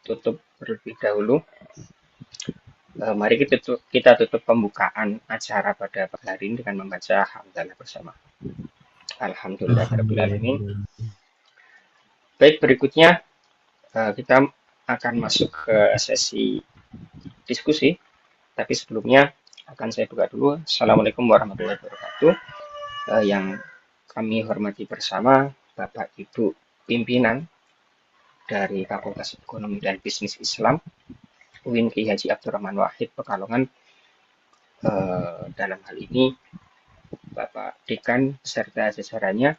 tutup terlebih dahulu. Mari kita tutup pembukaan acara pada pagi hari ini dengan membaca hamdalah bersama. Alhamdulillahirobbilalamin. Alhamdulillah. Baik, berikutnya kita akan masuk ke sesi diskusi. Tapi sebelumnya akan saya buka dulu. Assalamualaikum warahmatullahi wabarakatuh. Yang kami hormati bersama Bapak Ibu pimpinan dari Fakultas Ekonomi dan Bisnis Islam UIN Ki Haji Abdurrahman Wahid Pekalongan, dalam hal ini Bapak Dekan serta jajarannya.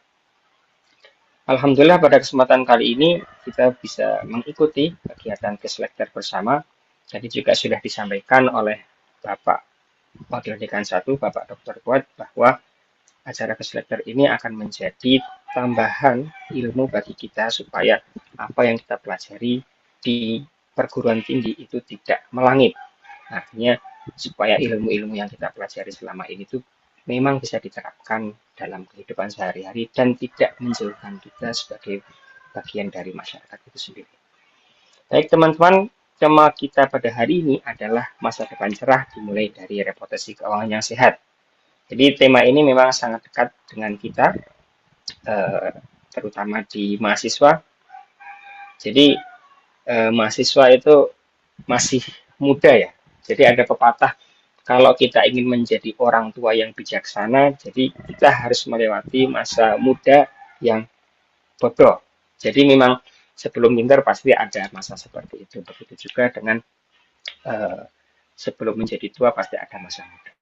Alhamdulillah pada kesempatan kali ini kita bisa mengikuti kegiatan keselektor bersama. Jadi juga sudah disampaikan oleh Bapak Wakil Dekan 1, Bapak Dr. Kuat, bahwa acara keselektor ini akan menjadi tambahan ilmu bagi kita supaya apa yang kita pelajari di perguruan tinggi itu tidak melangit. Artinya supaya ilmu-ilmu yang kita pelajari selama ini itu memang bisa diterapkan dalam kehidupan sehari-hari dan tidak menjauhkan kita sebagai bagian dari masyarakat itu sendiri. Baik teman-teman, tema kita pada hari ini adalah masa depan cerah dimulai dari reputasi keuangan yang sehat. Jadi tema ini memang sangat dekat dengan kita, terutama di mahasiswa. Jadi mahasiswa itu masih muda ya. Jadi ada pepatah, kalau kita ingin menjadi orang tua yang bijaksana, jadi kita harus melewati masa muda yang bodoh. Jadi memang sebelum pintar pasti ada masa seperti itu. Begitu juga dengan uh, sebelum menjadi tua pasti ada masa muda.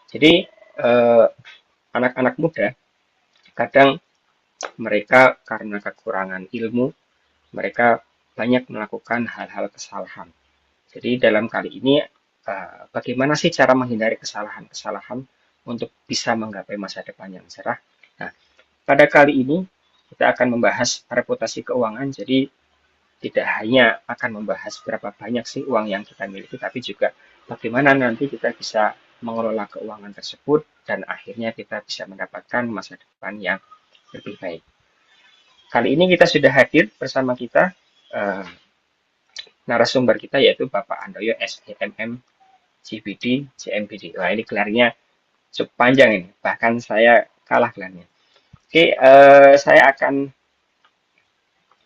Jadi anak-anak muda kadang mereka karena kekurangan ilmu, mereka banyak melakukan hal-hal kesalahan. Jadi dalam kali ini, bagaimana sih cara menghindari kesalahan-kesalahan untuk bisa menggapai masa depan yang cerah? Nah, pada kali ini kita akan membahas reputasi keuangan. Jadi tidak hanya akan membahas berapa banyak sih uang yang kita miliki, tapi juga bagaimana nanti kita bisa mengelola keuangan tersebut dan akhirnya kita bisa mendapatkan masa depan yang lebih baik. Kali ini kita sudah hadir bersama kita narasumber kita yaitu Bapak Handoyo SEMM CBD CMBD. Wah ini gelarnya cukup panjang ini, bahkan saya kalah gelarnya. Oke, saya akan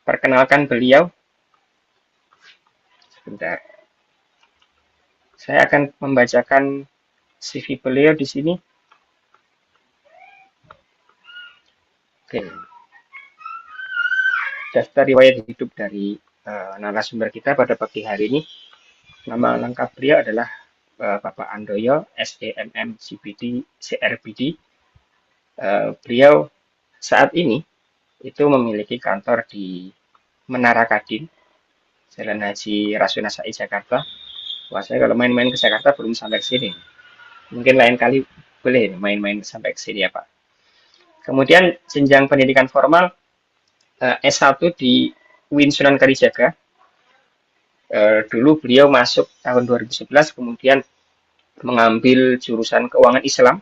perkenalkan beliau. Sebentar. Saya akan membacakan CV beliau di sini. Oke. Daftar riwayat hidup dari narasumber kita pada pagi hari ini. Nama lengkap beliau adalah Bapak Handoyo SEMM CBD CRBD. Beliau saat ini itu memiliki kantor di Menara Kadin, Jalan Haji Rasuna Said, Jakarta. Wah, saya kalau main-main ke Jakarta belum sampai ke sini. Mungkin lain kali boleh main-main sampai ke sini ya Pak. Kemudian jenjang pendidikan formal S1 di UIN Sunan Kalijaga. Dulu beliau masuk tahun 2011, kemudian mengambil jurusan keuangan Islam.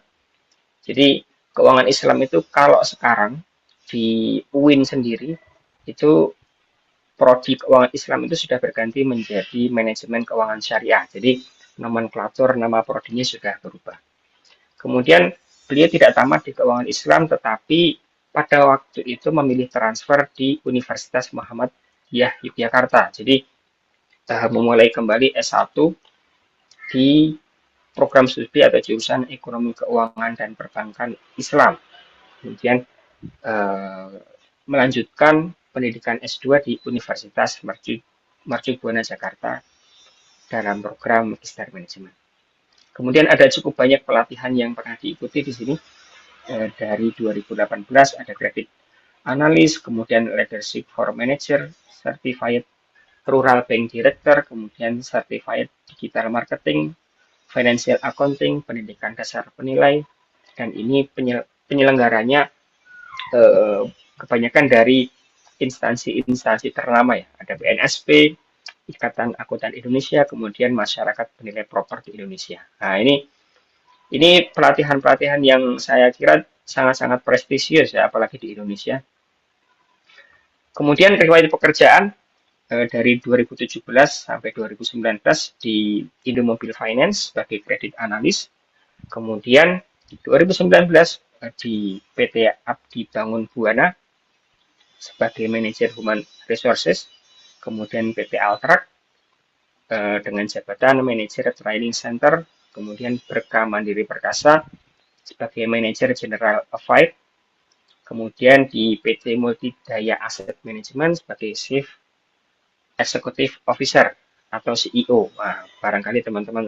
Jadi keuangan Islam itu kalau sekarang di UIN sendiri itu prodi keuangan Islam itu sudah berganti menjadi manajemen keuangan syariah. Jadi nomenklatur nama prodinya sudah berubah. Kemudian beliau tidak tamat di keuangan Islam, tetapi pada waktu itu memilih transfer di Universitas Muhammadiyah Yogyakarta. Jadi memulai kembali S1 di program studi atau jurusan ekonomi keuangan dan perbankan Islam. Kemudian melanjutkan pendidikan S2 di Universitas Mercubuana Jakarta dalam program Magister Manajemen. Kemudian ada cukup banyak pelatihan yang pernah diikuti di sini. Dari 2018 ada Credit Analyst, kemudian Leadership for Manager, Certified Rural Bank Director, kemudian Certified Digital Marketing, Financial Accounting, Pendidikan Dasar Penilai, dan ini penyelenggaranya kebanyakan dari instansi-instansi ternama ya. Ada BNSP, Ikatan Akuntan Indonesia, kemudian Masyarakat Penilai Properti Indonesia. Nah, ini pelatihan-pelatihan yang saya kira sangat-sangat prestisius ya, apalagi di Indonesia. Kemudian riwayat pekerjaan, dari 2017 sampai 2019 di Indomobil Finance sebagai kredit analis. Kemudian di 2019 di PT Abdi Bangun Buana sebagai manajer Human Resources. Kemudian PT Altrak dengan jabatan manajer Training Center. Kemudian Berkah Mandiri Perkasa sebagai manajer General Affairs. Kemudian di PT Multidaya Asset Management sebagai Chief Executive Officer atau CEO. Nah, barangkali teman-teman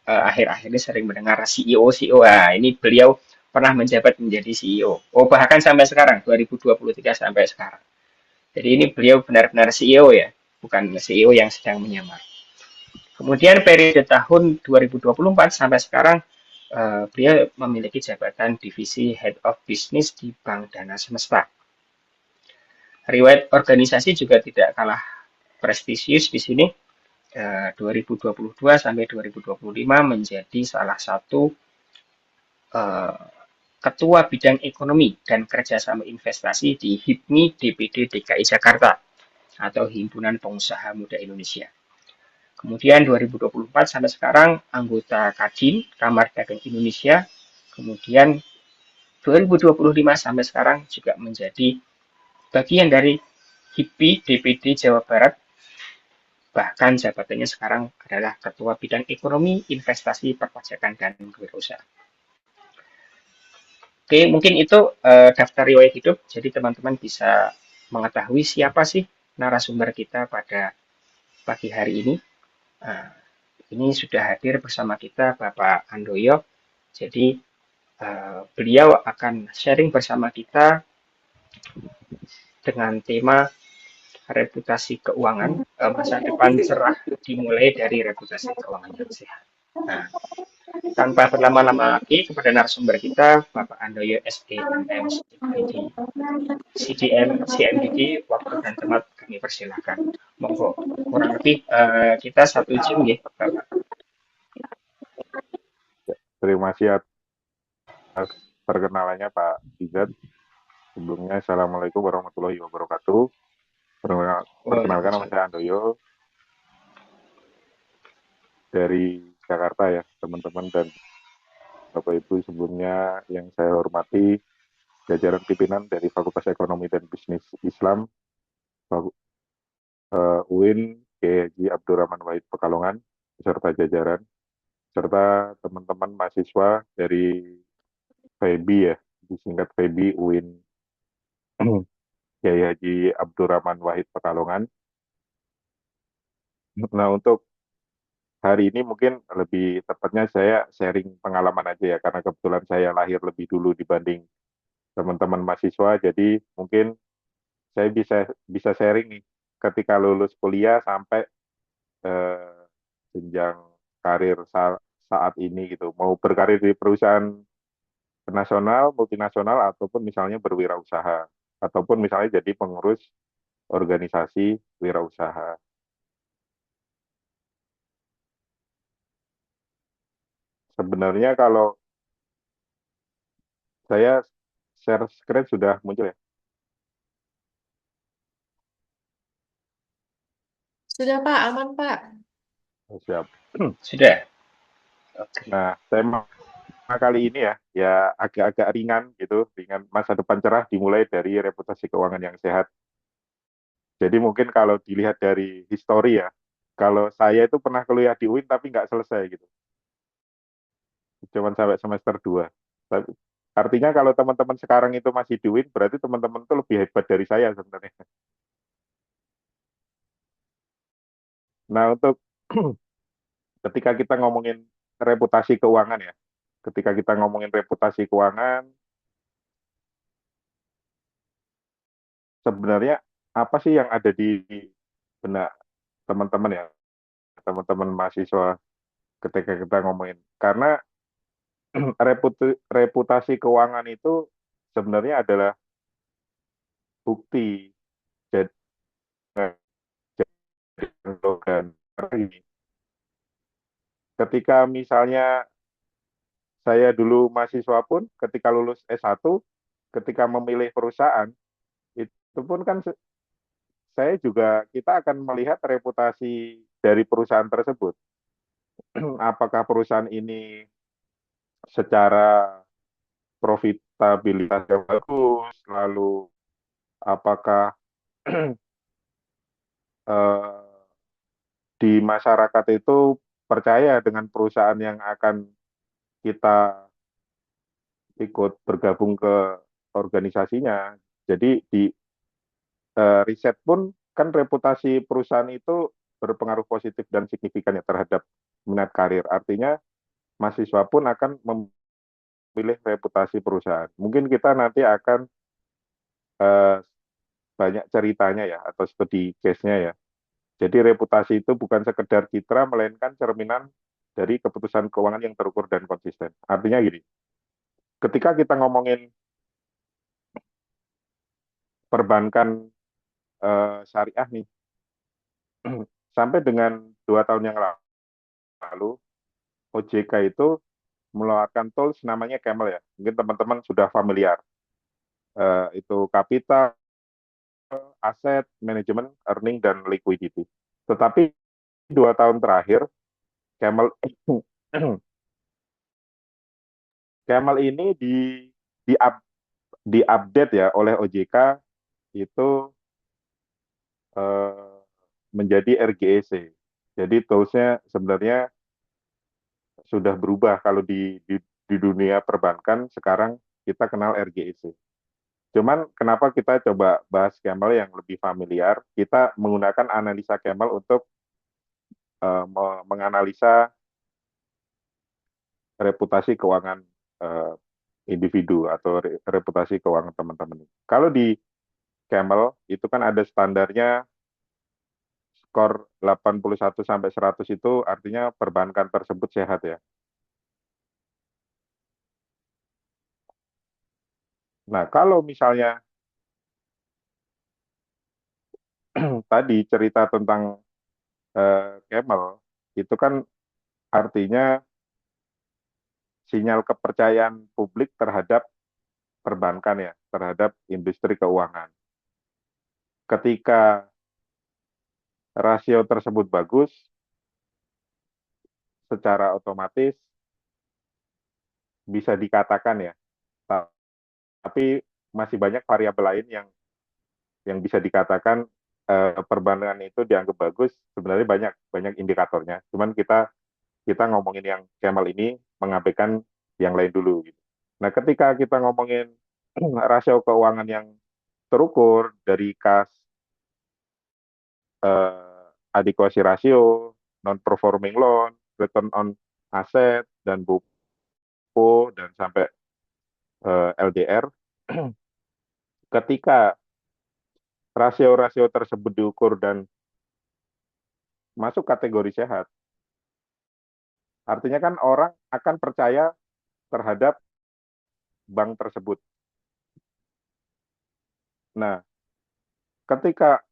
akhir-akhir ini sering mendengar CEO, CEO. Nah, ini beliau pernah menjabat menjadi CEO. Oh, bahkan sampai sekarang, 2023 sampai sekarang. Jadi ini beliau benar-benar CEO ya, bukan CEO yang sedang menyamar. Kemudian periode tahun 2024 sampai sekarang, beliau memiliki jabatan divisi Head of Business di Bank Dana Semesta. Riwayat organisasi juga tidak kalah prestisius di sini. 2022 sampai 2025 menjadi salah satu Ketua Bidang Ekonomi dan Kerjasama Investasi di HIPMI DPD DKI Jakarta atau Himpunan Pengusaha Muda Indonesia. Kemudian 2024 sampai sekarang anggota Kadin Kamar Dagang Indonesia. Kemudian 2025 sampai sekarang juga menjadi bagian dari HIPI DPD Jawa Barat. Bahkan jabatannya sekarang adalah Ketua Bidang Ekonomi, Investasi, Perpajakan, dan Kewirausahaan. Oke, mungkin itu daftar riwayat hidup. Jadi teman-teman bisa mengetahui siapa sih narasumber kita pada pagi hari ini. Nah, ini sudah hadir bersama kita Bapak Andoyo. Jadi beliau akan sharing bersama kita dengan tema reputasi keuangan, masa depan cerah dimulai dari reputasi keuangan yang sehat. Nah, tanpa berlama-lama lagi kepada narasumber kita, Bapak Andoyo SEMM CDM CMDD, waktu dan tempat kami persilahkan. Monggo, kurang lebih kita 1 jam ya, Bapak. Terima kasih atas perkenalannya Pak Izat. Sebelumnya, Assalamualaikum warahmatullahi wabarakatuh. Perkenalkan, nama saya Andoyo dari Jakarta ya, teman-teman dan Bapak Ibu. Sebelumnya yang saya hormati jajaran pimpinan dari Fakultas Ekonomi dan Bisnis Islam UIN Kiai Haji Abdurrahman Wahid Pekalongan beserta jajaran, serta teman-teman mahasiswa dari FEBI ya, disingkat FEBI UIN Kiai Haji Abdurrahman Wahid Pekalongan. Nah, untuk hari ini mungkin lebih tepatnya saya sharing pengalaman aja ya, karena kebetulan saya lahir lebih dulu dibanding teman-teman mahasiswa, jadi mungkin saya bisa sharing nih ketika lulus kuliah sampai eh, jenjang karir saat ini gitu, mau berkarir di perusahaan nasional, multinasional, ataupun misalnya berwirausaha, ataupun misalnya jadi pengurus organisasi wirausaha. Sebenarnya kalau saya share screen sudah muncul ya? Sudah Pak, aman Pak. Oh, siap. Sudah. Oke. Nah, tema kali ini ya agak-agak ringan gitu, ringan, masa depan cerah dimulai dari reputasi keuangan yang sehat. Jadi mungkin kalau dilihat dari histori ya, kalau saya itu pernah kuliah di UIN tapi nggak selesai gitu, cuma sampai semester 2. Tapi, artinya kalau teman-teman sekarang itu masih di UIN, berarti teman-teman itu lebih hebat dari saya sebenarnya. Nah, untuk ketika kita ngomongin reputasi keuangan ya, ketika kita ngomongin reputasi keuangan, sebenarnya apa sih yang ada di benak teman-teman ya, teman-teman mahasiswa ketika kita ngomongin? Karena reputasi keuangan itu sebenarnya adalah bukti jadi slogan. Ketika misalnya saya dulu mahasiswa pun ketika lulus S1, ketika memilih perusahaan, itu pun kan kita akan melihat reputasi dari perusahaan tersebut. Apakah perusahaan ini secara profitabilitasnya bagus, lalu apakah eh, di masyarakat itu percaya dengan perusahaan yang akan kita ikut bergabung ke organisasinya. Jadi di riset pun kan reputasi perusahaan itu berpengaruh positif dan signifikan ya terhadap minat karir. Artinya mahasiswa pun akan memilih reputasi perusahaan. Mungkin kita nanti akan eh, banyak ceritanya ya atau studi case-nya ya. Jadi reputasi itu bukan sekedar citra melainkan cerminan dari keputusan keuangan yang terukur dan konsisten. Artinya gini, ketika kita ngomongin perbankan syariah nih, sampai dengan 2 tahun yang lalu, OJK itu mengeluarkan tools namanya Camel ya. Mungkin teman-teman sudah familiar. Itu kapital, aset, manajemen, earning, dan liquidity. Tetapi 2 tahun terakhir, Camel Camel ini di, up- diupdate ya oleh OJK itu eh, menjadi RGEC. Jadi toolsnya sebenarnya sudah berubah. Kalau di dunia perbankan sekarang kita kenal RGEC. Cuman kenapa kita coba bahas Camel yang lebih familiar? Kita menggunakan analisa Camel untuk menganalisa reputasi keuangan eh, individu atau reputasi keuangan teman-teman. Kalau di Camel itu kan ada standarnya skor 81 sampai 100 itu artinya perbankan tersebut sehat ya. Nah, kalau misalnya tadi cerita tentang Camel itu kan artinya sinyal kepercayaan publik terhadap perbankan ya, terhadap industri keuangan. Ketika rasio tersebut bagus, secara otomatis bisa dikatakan ya, tapi masih banyak variabel lain yang bisa dikatakan perbankan itu dianggap bagus. Sebenarnya banyak banyak indikatornya. Cuman kita kita ngomongin yang Kemal ini mengabaikan yang lain dulu. Gitu. Nah, ketika kita ngomongin rasio keuangan yang terukur dari kas adequacy ratio, non-performing loan, return on asset, dan BOPO, dan sampai LDR, ketika rasio-rasio tersebut diukur dan masuk kategori sehat, artinya kan orang akan percaya terhadap bank tersebut. Nah, ketika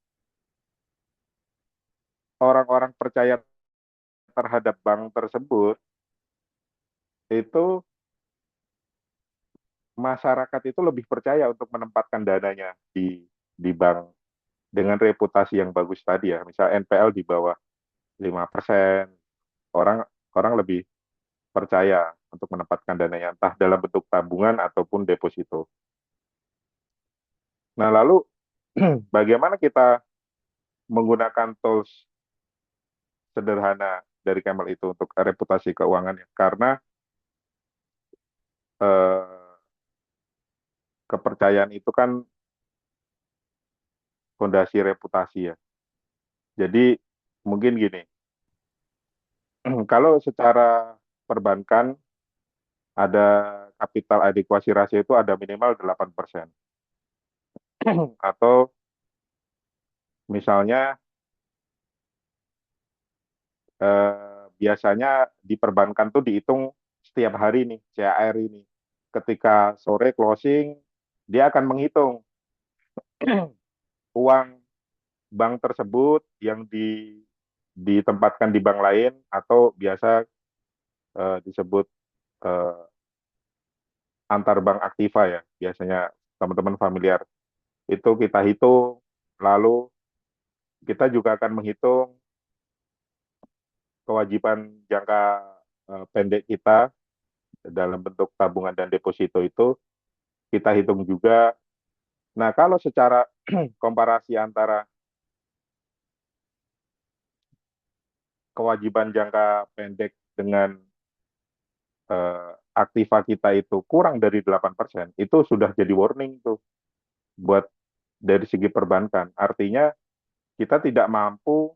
orang-orang percaya terhadap bank tersebut, itu masyarakat itu lebih percaya untuk menempatkan dananya di bank dengan reputasi yang bagus tadi ya. Misal NPL di bawah 5%, orang orang lebih percaya untuk menempatkan dananya entah dalam bentuk tabungan ataupun deposito. Nah, lalu bagaimana kita menggunakan tools sederhana dari Camel itu untuk reputasi keuangannya? Karena eh, kepercayaan itu kan fondasi reputasi ya. Jadi mungkin gini, kalau secara perbankan ada capital adequacy ratio itu ada minimal 8%. Atau misalnya biasanya di perbankan tuh dihitung setiap hari nih, CAR ini. Ketika sore closing, dia akan menghitung uang bank tersebut yang ditempatkan di bank lain atau biasa disebut eh, antar bank aktiva ya. Biasanya teman-teman familiar. Itu kita hitung, lalu kita juga akan menghitung kewajiban jangka pendek kita dalam bentuk tabungan dan deposito itu kita hitung juga. Nah, kalau secara komparasi antara kewajiban jangka pendek dengan aktiva kita itu kurang dari 8%, itu sudah jadi warning tuh buat dari segi perbankan. Artinya kita tidak mampu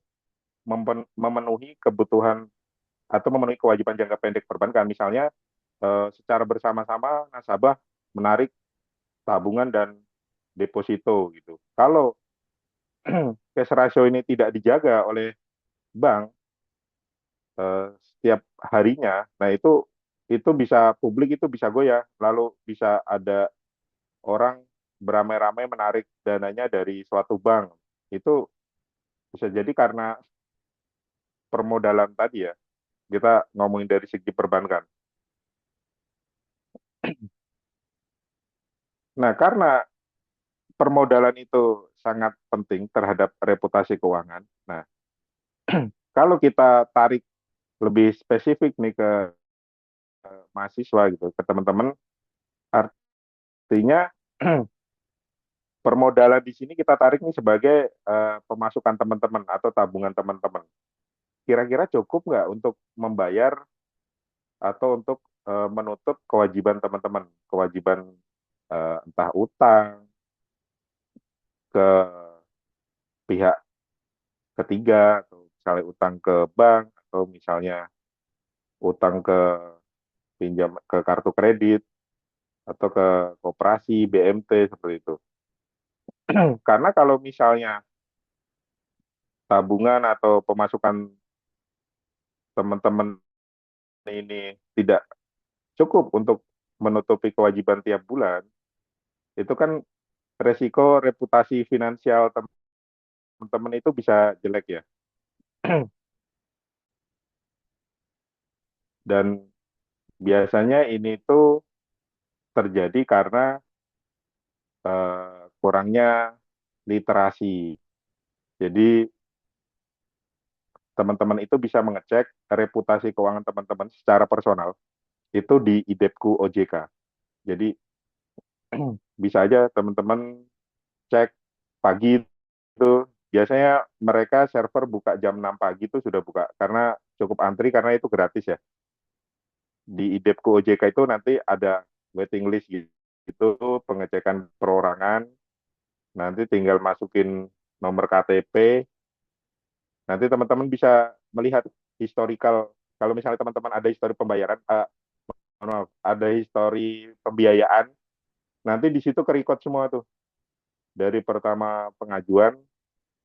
memenuhi kebutuhan atau memenuhi kewajiban jangka pendek perbankan. Misalnya secara bersama-sama nasabah menarik tabungan dan deposito gitu. Kalau cash ratio ini tidak dijaga oleh bank setiap harinya, nah itu bisa publik itu bisa goyah, lalu bisa ada orang beramai-ramai menarik dananya dari suatu bank. Itu bisa jadi karena permodalan tadi ya. Kita ngomongin dari segi perbankan. Nah, karena permodalan itu sangat penting terhadap reputasi keuangan. Nah, kalau kita tarik lebih spesifik nih ke mahasiswa gitu, ke teman-teman, artinya permodalan di sini kita tarik nih sebagai pemasukan teman-teman atau tabungan teman-teman. Kira-kira cukup nggak untuk membayar atau untuk menutup kewajiban teman-teman, kewajiban entah utang ke pihak ketiga, atau misalnya utang ke bank, atau misalnya utang ke pinjam ke kartu kredit, atau ke koperasi, BMT, seperti itu. Karena kalau misalnya tabungan atau pemasukan teman-teman ini tidak cukup untuk menutupi kewajiban tiap bulan, itu kan resiko reputasi finansial teman-teman itu bisa jelek ya. Dan biasanya ini tuh terjadi karena kurangnya literasi. Jadi teman-teman itu bisa mengecek reputasi keuangan teman-teman secara personal itu di IDEPku OJK. Jadi bisa aja teman-teman cek pagi itu, biasanya mereka server buka jam 6 pagi itu sudah buka karena cukup antri karena itu gratis ya. Di IDEPku OJK itu nanti ada waiting list gitu, pengecekan perorangan, nanti tinggal masukin nomor KTP, nanti teman-teman bisa melihat historical, kalau misalnya teman-teman ada histori pembayaran, maaf, ada histori pembiayaan, nanti di situ ke-record semua tuh, dari pertama pengajuan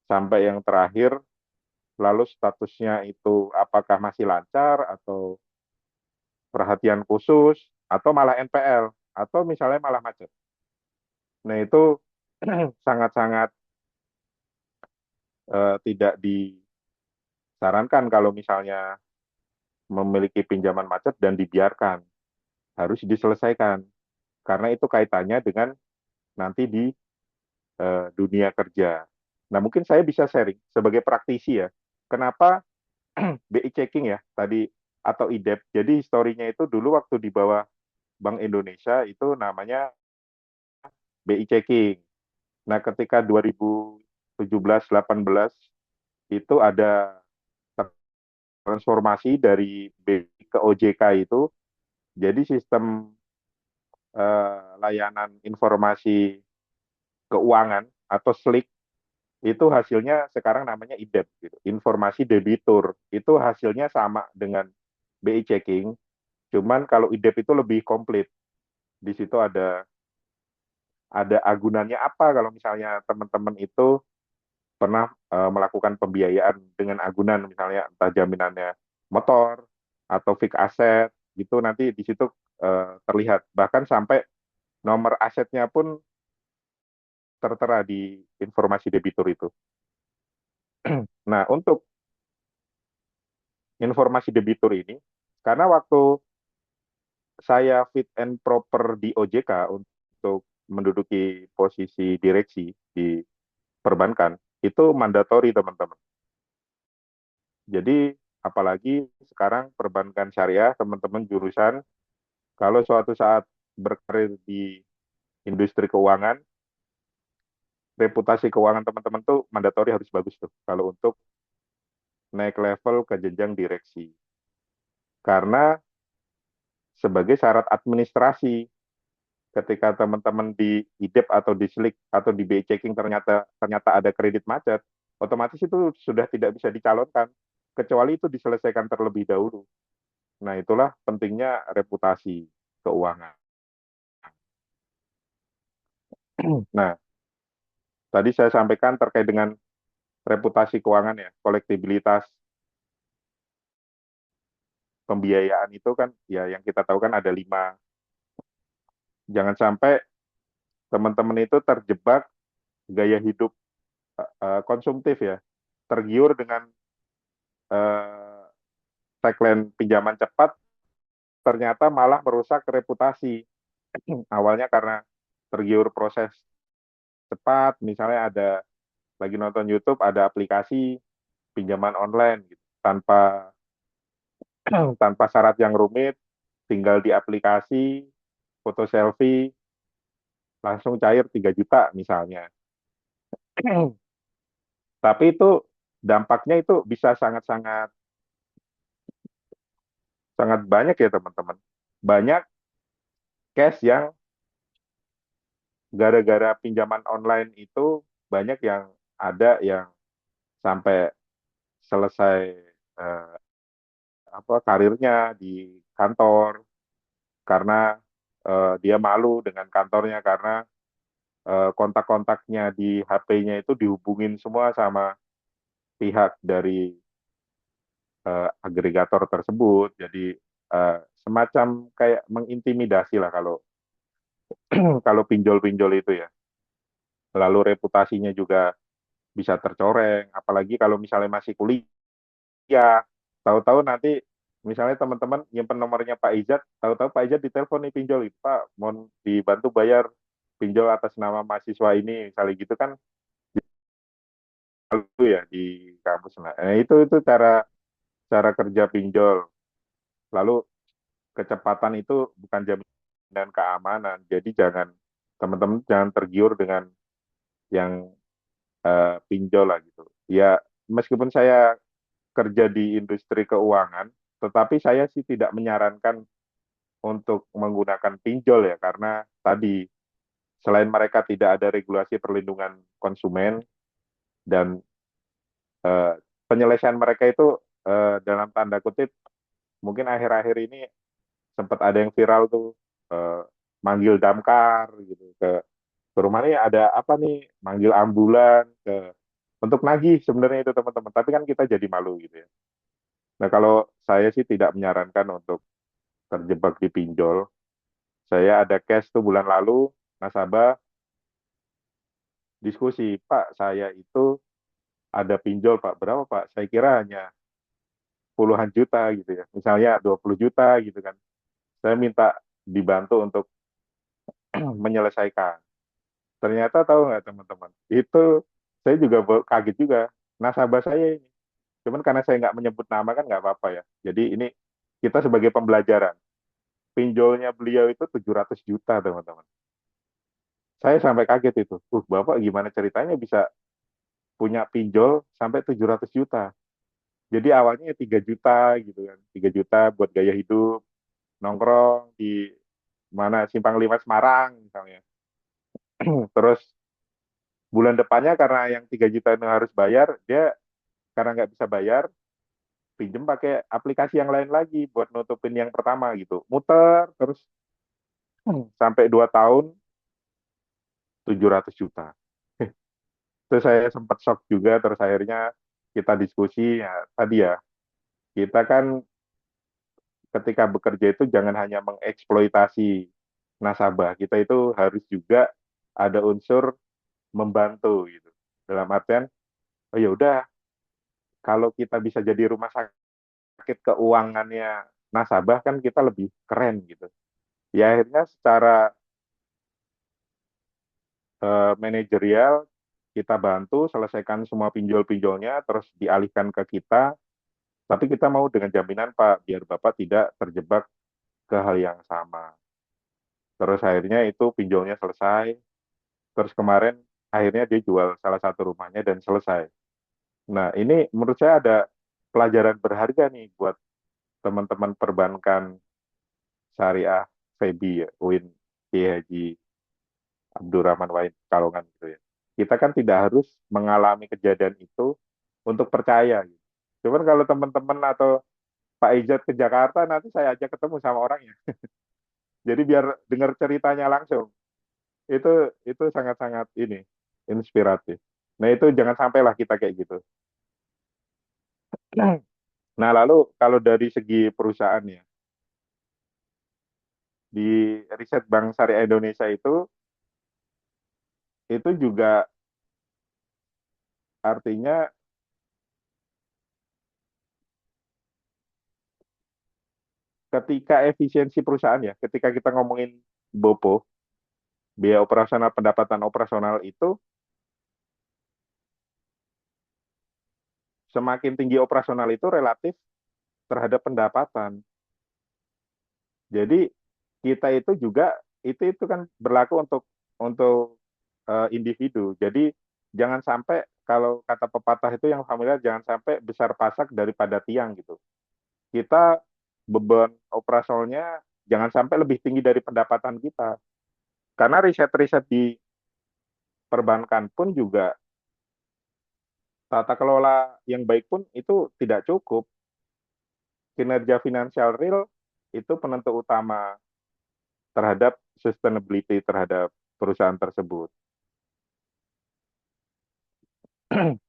sampai yang terakhir, lalu statusnya itu apakah masih lancar, atau perhatian khusus, atau malah NPL, atau misalnya malah macet. Nah itu sangat-sangat tidak disarankan kalau misalnya memiliki pinjaman macet dan dibiarkan. Harus diselesaikan. Karena itu kaitannya dengan nanti di dunia kerja. Nah mungkin saya bisa sharing sebagai praktisi ya. Kenapa BI checking ya tadi atau IDEP. Jadi historinya itu dulu waktu di bawah Bank Indonesia itu namanya BI checking. Nah ketika 2017-18 itu ada transformasi dari BI ke OJK itu, jadi sistem layanan informasi keuangan atau SLIK itu hasilnya sekarang namanya IDEP, gitu. Informasi debitur. Itu hasilnya sama dengan BI checking, cuman kalau IDEP itu lebih komplit. Di situ ada agunannya apa kalau misalnya teman-teman itu pernah melakukan pembiayaan dengan agunan, misalnya entah jaminannya motor atau fixed aset, gitu nanti di situ terlihat. Bahkan sampai nomor asetnya pun tertera di informasi debitur itu. Nah, untuk informasi debitur ini, karena waktu saya fit and proper di OJK untuk menduduki posisi direksi di perbankan, itu mandatori teman-teman. Jadi apalagi sekarang perbankan syariah, teman-teman jurusan, kalau suatu saat berkarir di industri keuangan, reputasi keuangan teman-teman tuh mandatori harus bagus tuh kalau untuk naik level ke jenjang direksi. Karena sebagai syarat administrasi, ketika teman-teman di IDEP atau di SLIK atau di BI checking ternyata ada kredit macet, otomatis itu sudah tidak bisa dicalonkan kecuali itu diselesaikan terlebih dahulu. Nah, itulah pentingnya reputasi keuangan. Nah, tadi saya sampaikan terkait dengan reputasi keuangan ya, kolektibilitas pembiayaan itu kan ya yang kita tahu kan ada 5. Jangan sampai teman-teman itu terjebak gaya hidup konsumtif ya, tergiur dengan uh, tagline pinjaman cepat, ternyata malah merusak reputasi. Awalnya karena tergiur proses cepat, misalnya ada lagi nonton YouTube, ada aplikasi pinjaman online gitu, tanpa tanpa syarat yang rumit, tinggal di aplikasi, foto selfie, langsung cair 3 juta misalnya. Tapi itu dampaknya itu bisa sangat-sangat sangat banyak ya teman-teman. Banyak case yang gara-gara pinjaman online itu banyak yang ada yang sampai selesai eh, karirnya di kantor karena dia malu dengan kantornya karena kontak-kontaknya di HP-nya itu dihubungin semua sama pihak dari agregator tersebut. Jadi semacam kayak mengintimidasi lah kalau kalau pinjol-pinjol itu ya. Lalu reputasinya juga bisa tercoreng, apalagi kalau misalnya masih kuliah, tahu-tahu nanti misalnya teman-teman nyimpen nomornya Pak Ijat, tahu-tahu Pak Ijat ditelepon nih pinjol, gitu, Pak, mau dibantu bayar pinjol atas nama mahasiswa ini, misalnya gitu kan, itu ya di kampus. Nah, itu cara cara kerja pinjol. Lalu kecepatan itu bukan jaminan keamanan, jadi teman-teman jangan tergiur dengan yang pinjol lah gitu. Ya, meskipun saya kerja di industri keuangan, tetapi saya sih tidak menyarankan untuk menggunakan pinjol ya, karena tadi selain mereka tidak ada regulasi perlindungan konsumen dan eh, penyelesaian mereka itu dalam tanda kutip mungkin akhir-akhir ini sempat ada yang viral tuh eh, manggil damkar gitu ke rumah nih ada apa nih manggil ambulan untuk nagih sebenarnya itu teman-teman, tapi kan kita jadi malu gitu ya. Nah, kalau saya sih tidak menyarankan untuk terjebak di pinjol. Saya ada cash tuh bulan lalu, nasabah diskusi, Pak, saya itu ada pinjol, Pak. Berapa, Pak? Saya kira hanya puluhan juta gitu ya. Misalnya 20 juta gitu kan. Saya minta dibantu untuk menyelesaikan. Ternyata tahu nggak teman-teman, itu saya juga kaget juga. Nasabah saya ini. Cuman karena saya nggak menyebut nama kan nggak apa-apa ya. Jadi ini kita sebagai pembelajaran. Pinjolnya beliau itu 700 juta teman-teman. Saya sampai kaget itu. Bapak gimana ceritanya bisa punya pinjol sampai 700 juta. Jadi awalnya 3 juta gitu kan. 3 juta buat gaya hidup, nongkrong di mana Simpang 5 Semarang misalnya. Terus bulan depannya karena yang 3 juta itu harus bayar, dia karena nggak bisa bayar, pinjem pakai aplikasi yang lain lagi buat nutupin yang pertama gitu. Muter terus sampai 2 tahun 700 juta. Terus saya sempat shock juga, terus akhirnya kita diskusi, ya tadi ya, kita kan ketika bekerja itu jangan hanya mengeksploitasi nasabah, kita itu harus juga ada unsur membantu gitu. Dalam artian, oh ya udah, kalau kita bisa jadi rumah sakit keuangannya nasabah kan kita lebih keren gitu. Ya akhirnya secara manajerial kita bantu selesaikan semua pinjol-pinjolnya, terus dialihkan ke kita, tapi kita mau dengan jaminan Pak, biar Bapak tidak terjebak ke hal yang sama. Terus akhirnya itu pinjolnya selesai, terus kemarin akhirnya dia jual salah satu rumahnya dan selesai. Nah, ini menurut saya ada pelajaran berharga nih buat teman-teman perbankan syariah FEBI ya, UIN Kiai Haji Abdurrahman Wahid Kalongan gitu ya. Kita kan tidak harus mengalami kejadian itu untuk percaya gitu. Cuman kalau teman-teman atau Pak Ijat ke Jakarta, nanti saya ajak ketemu sama orangnya. Jadi biar dengar ceritanya langsung. Itu sangat-sangat ini inspiratif. Nah, itu jangan sampailah kita kayak gitu. Nah, lalu kalau dari segi perusahaan ya, di riset Bank Syariah Indonesia itu juga artinya ketika efisiensi perusahaan ya, ketika kita ngomongin BOPO, biaya operasional pendapatan operasional itu semakin tinggi operasional itu relatif terhadap pendapatan. Jadi kita itu juga itu kan berlaku untuk individu. Jadi jangan sampai kalau kata pepatah itu yang familiar jangan sampai besar pasak daripada tiang gitu. Kita beban operasionalnya jangan sampai lebih tinggi dari pendapatan kita. Karena riset-riset di perbankan pun juga tata kelola yang baik pun itu tidak cukup. Kinerja finansial real itu penentu utama terhadap sustainability terhadap perusahaan tersebut.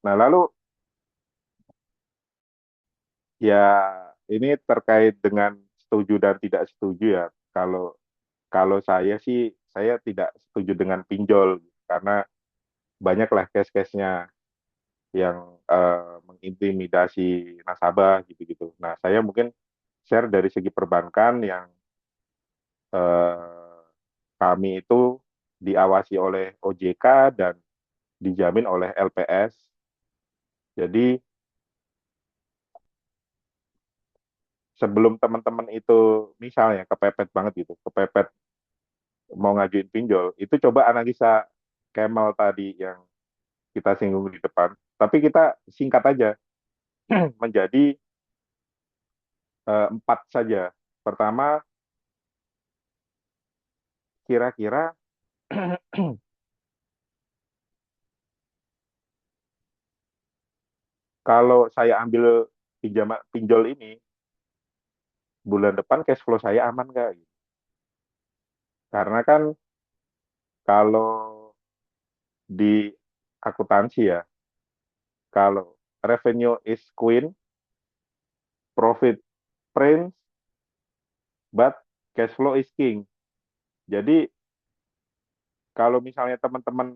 Nah, lalu ya ini terkait dengan setuju dan tidak setuju ya. Kalau kalau saya sih saya tidak setuju dengan pinjol karena banyaklah case-case-nya yang mengintimidasi nasabah gitu-gitu. Nah, saya mungkin share dari segi perbankan yang eh, kami itu diawasi oleh OJK dan dijamin oleh LPS. Jadi sebelum teman-teman itu misalnya kepepet banget gitu, kepepet mau ngajuin pinjol, itu coba analisa Kemal tadi yang kita singgung di depan. Tapi kita singkat aja menjadi empat saja. Pertama, kira-kira kalau saya ambil pinjol ini bulan depan cash flow saya aman nggak? Karena kan kalau di akuntansi ya, kalau revenue is queen, profit prince, but cash flow is king. Jadi kalau misalnya teman-teman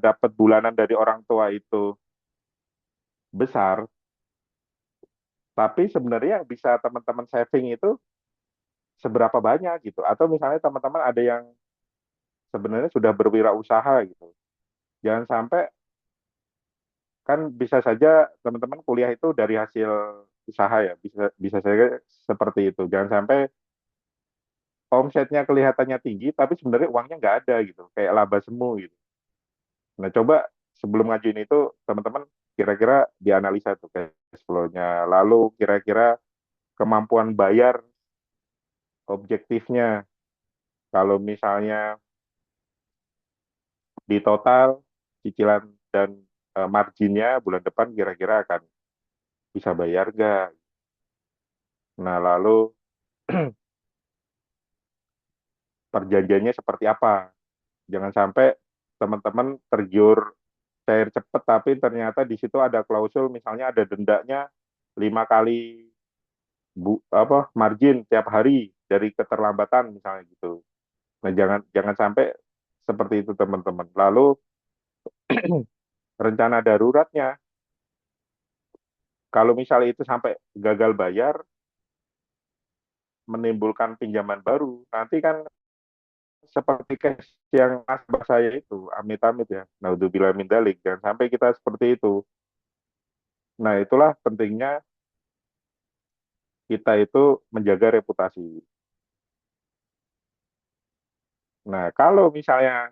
dapat bulanan dari orang tua itu besar, tapi sebenarnya yang bisa teman-teman saving itu seberapa banyak gitu. Atau misalnya teman-teman ada yang sebenarnya sudah berwirausaha gitu. Jangan sampai kan bisa saja teman-teman kuliah itu dari hasil usaha ya, bisa bisa saja seperti itu. Jangan sampai omsetnya kelihatannya tinggi, tapi sebenarnya uangnya nggak ada gitu, kayak laba semu gitu. Nah, coba sebelum ngajuin itu teman-teman kira-kira dianalisa tuh cash flow-nya, lalu kira-kira kemampuan bayar objektifnya. Kalau misalnya di total cicilan dan marginnya bulan depan kira-kira akan bisa bayar nggak? Nah, lalu perjanjiannya seperti apa? Jangan sampai teman-teman tergiur cair cepat, tapi ternyata di situ ada klausul, misalnya ada dendanya 5 kali apa margin tiap hari dari keterlambatan misalnya gitu. Nah, jangan jangan sampai seperti itu teman-teman. Lalu rencana daruratnya, kalau misalnya itu sampai gagal bayar, menimbulkan pinjaman baru, nanti kan seperti case yang nasabah saya itu, amit-amit ya, naudzubillah min dzalik, jangan sampai kita seperti itu. Nah, itulah pentingnya kita itu menjaga reputasi. Nah, kalau misalnya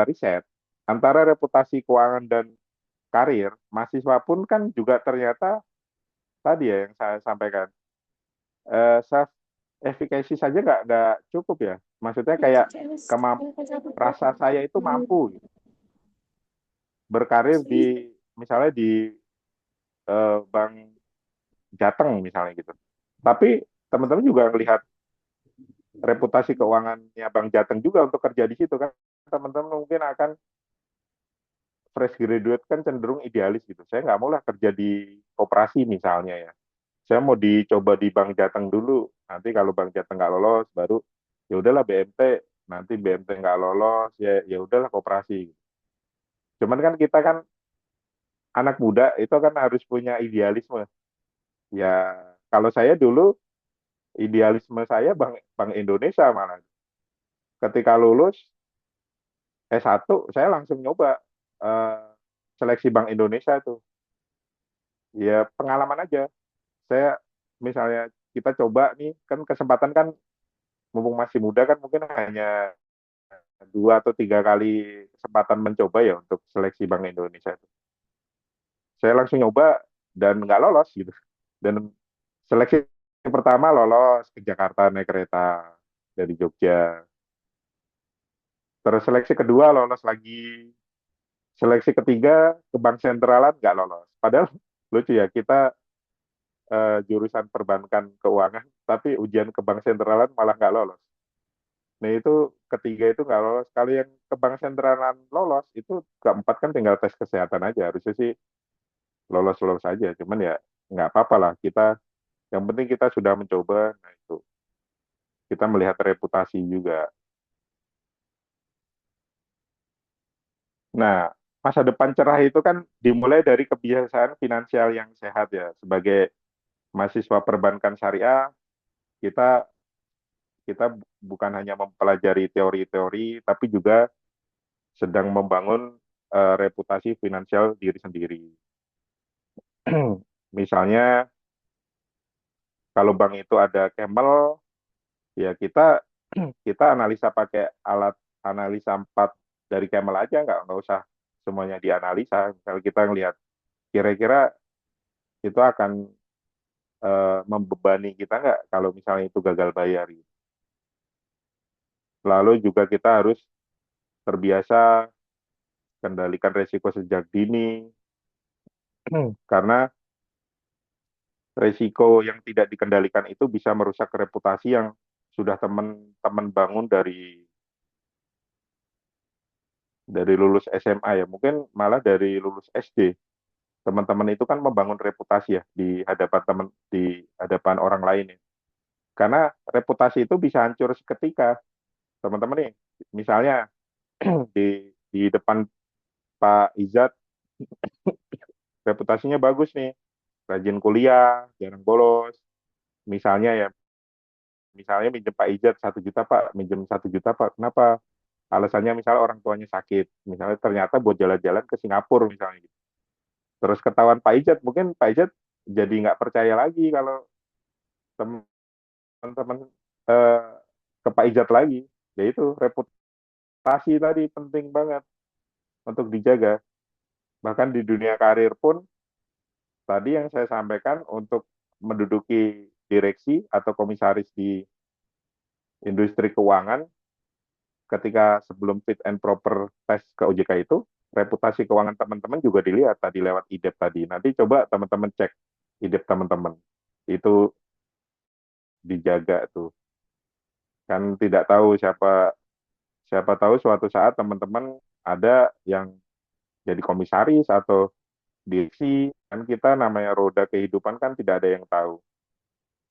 riset antara reputasi keuangan dan karir, mahasiswa pun kan juga ternyata tadi ya yang saya sampaikan, self efficacy saja nggak cukup ya. Maksudnya kayak rasa saya itu mampu gitu, berkarir di misalnya di bank Jateng misalnya gitu. Tapi teman-teman juga melihat reputasi keuangannya Bank Jateng juga untuk kerja di situ kan. Teman-teman mungkin akan fresh graduate kan cenderung idealis gitu. Saya nggak mau lah kerja di koperasi misalnya ya. Saya mau dicoba di Bank Jateng dulu. Nanti kalau Bank Jateng nggak lolos, baru ya udahlah BMT. Nanti BMT nggak lolos, ya ya udahlah koperasi. Cuman kan kita kan anak muda itu kan harus punya idealisme. Ya kalau saya dulu idealisme saya Bank Bank Indonesia malah. Ketika lulus S1 saya langsung nyoba eh, seleksi Bank Indonesia itu. Ya pengalaman aja. Saya misalnya kita coba nih kan kesempatan kan mumpung masih muda kan mungkin hanya 2 atau 3 kali kesempatan mencoba ya untuk seleksi Bank Indonesia itu. Saya langsung nyoba dan nggak lolos gitu. Dan seleksi pertama lolos ke Jakarta naik kereta dari Jogja. Terus seleksi kedua lolos lagi. Seleksi ketiga ke Bank Sentralan nggak lolos. Padahal lucu ya kita jurusan perbankan keuangan, tapi ujian ke Bank Sentralan malah nggak lolos. Nah itu ketiga itu nggak lolos. Kalau yang ke bank sentralan lolos, itu keempat kan tinggal tes kesehatan aja. Harusnya sih lolos-lolos aja. Cuman ya nggak apa-apa lah. Yang penting kita sudah mencoba. Nah itu kita melihat reputasi juga. Nah masa depan cerah itu kan dimulai dari kebiasaan finansial yang sehat ya. Sebagai mahasiswa perbankan syariah, kita kita bukan hanya mempelajari teori-teori, tapi juga sedang membangun reputasi finansial diri sendiri. Misalnya kalau bank itu ada Camel, ya kita kita analisa pakai alat analisa 4 dari Camel aja, nggak usah semuanya dianalisa. Misalnya kita ngelihat kira-kira itu akan membebani kita nggak kalau misalnya itu gagal bayar. Gitu. Lalu juga kita harus terbiasa kendalikan resiko sejak dini, karena resiko yang tidak dikendalikan itu bisa merusak reputasi yang sudah teman-teman bangun dari lulus SMA ya, mungkin malah dari lulus SD. Teman-teman itu kan membangun reputasi ya di hadapan orang lain ya. Karena reputasi itu bisa hancur seketika. Teman-teman nih, misalnya di depan Pak Izat reputasinya bagus nih, rajin kuliah, jarang bolos. Misalnya ya, misalnya minjem Pak Ijat 1 juta Pak, minjem 1 juta Pak. Kenapa? Alasannya misalnya orang tuanya sakit, misalnya ternyata buat jalan-jalan ke Singapura misalnya gitu. Terus ketahuan Pak Ijat, mungkin Pak Ijat jadi nggak percaya lagi kalau teman-teman eh, ke Pak Ijat lagi. Yaitu reputasi tadi penting banget untuk dijaga. Bahkan di dunia karir pun tadi yang saya sampaikan untuk menduduki direksi atau komisaris di industri keuangan ketika sebelum fit and proper test ke OJK itu, reputasi keuangan teman-teman juga dilihat tadi lewat IDEP tadi. Nanti coba teman-teman cek IDEP teman-teman. Itu dijaga tuh. Kan tidak tahu siapa siapa tahu suatu saat teman-teman ada yang jadi komisaris atau direksi. Kan kita namanya roda kehidupan kan tidak ada yang tahu.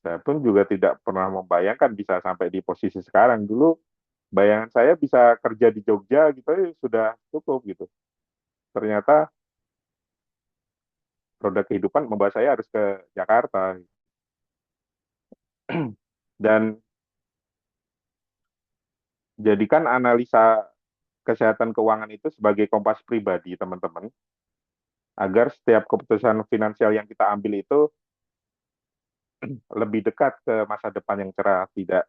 Saya pun juga tidak pernah membayangkan bisa sampai di posisi sekarang. Dulu bayangan saya bisa kerja di Jogja gitu sudah cukup gitu. Ternyata roda kehidupan membawa saya harus ke Jakarta. Dan jadikan analisa kesehatan keuangan itu sebagai kompas pribadi, teman-teman, agar setiap keputusan finansial yang kita ambil itu lebih dekat ke masa depan yang cerah, tidak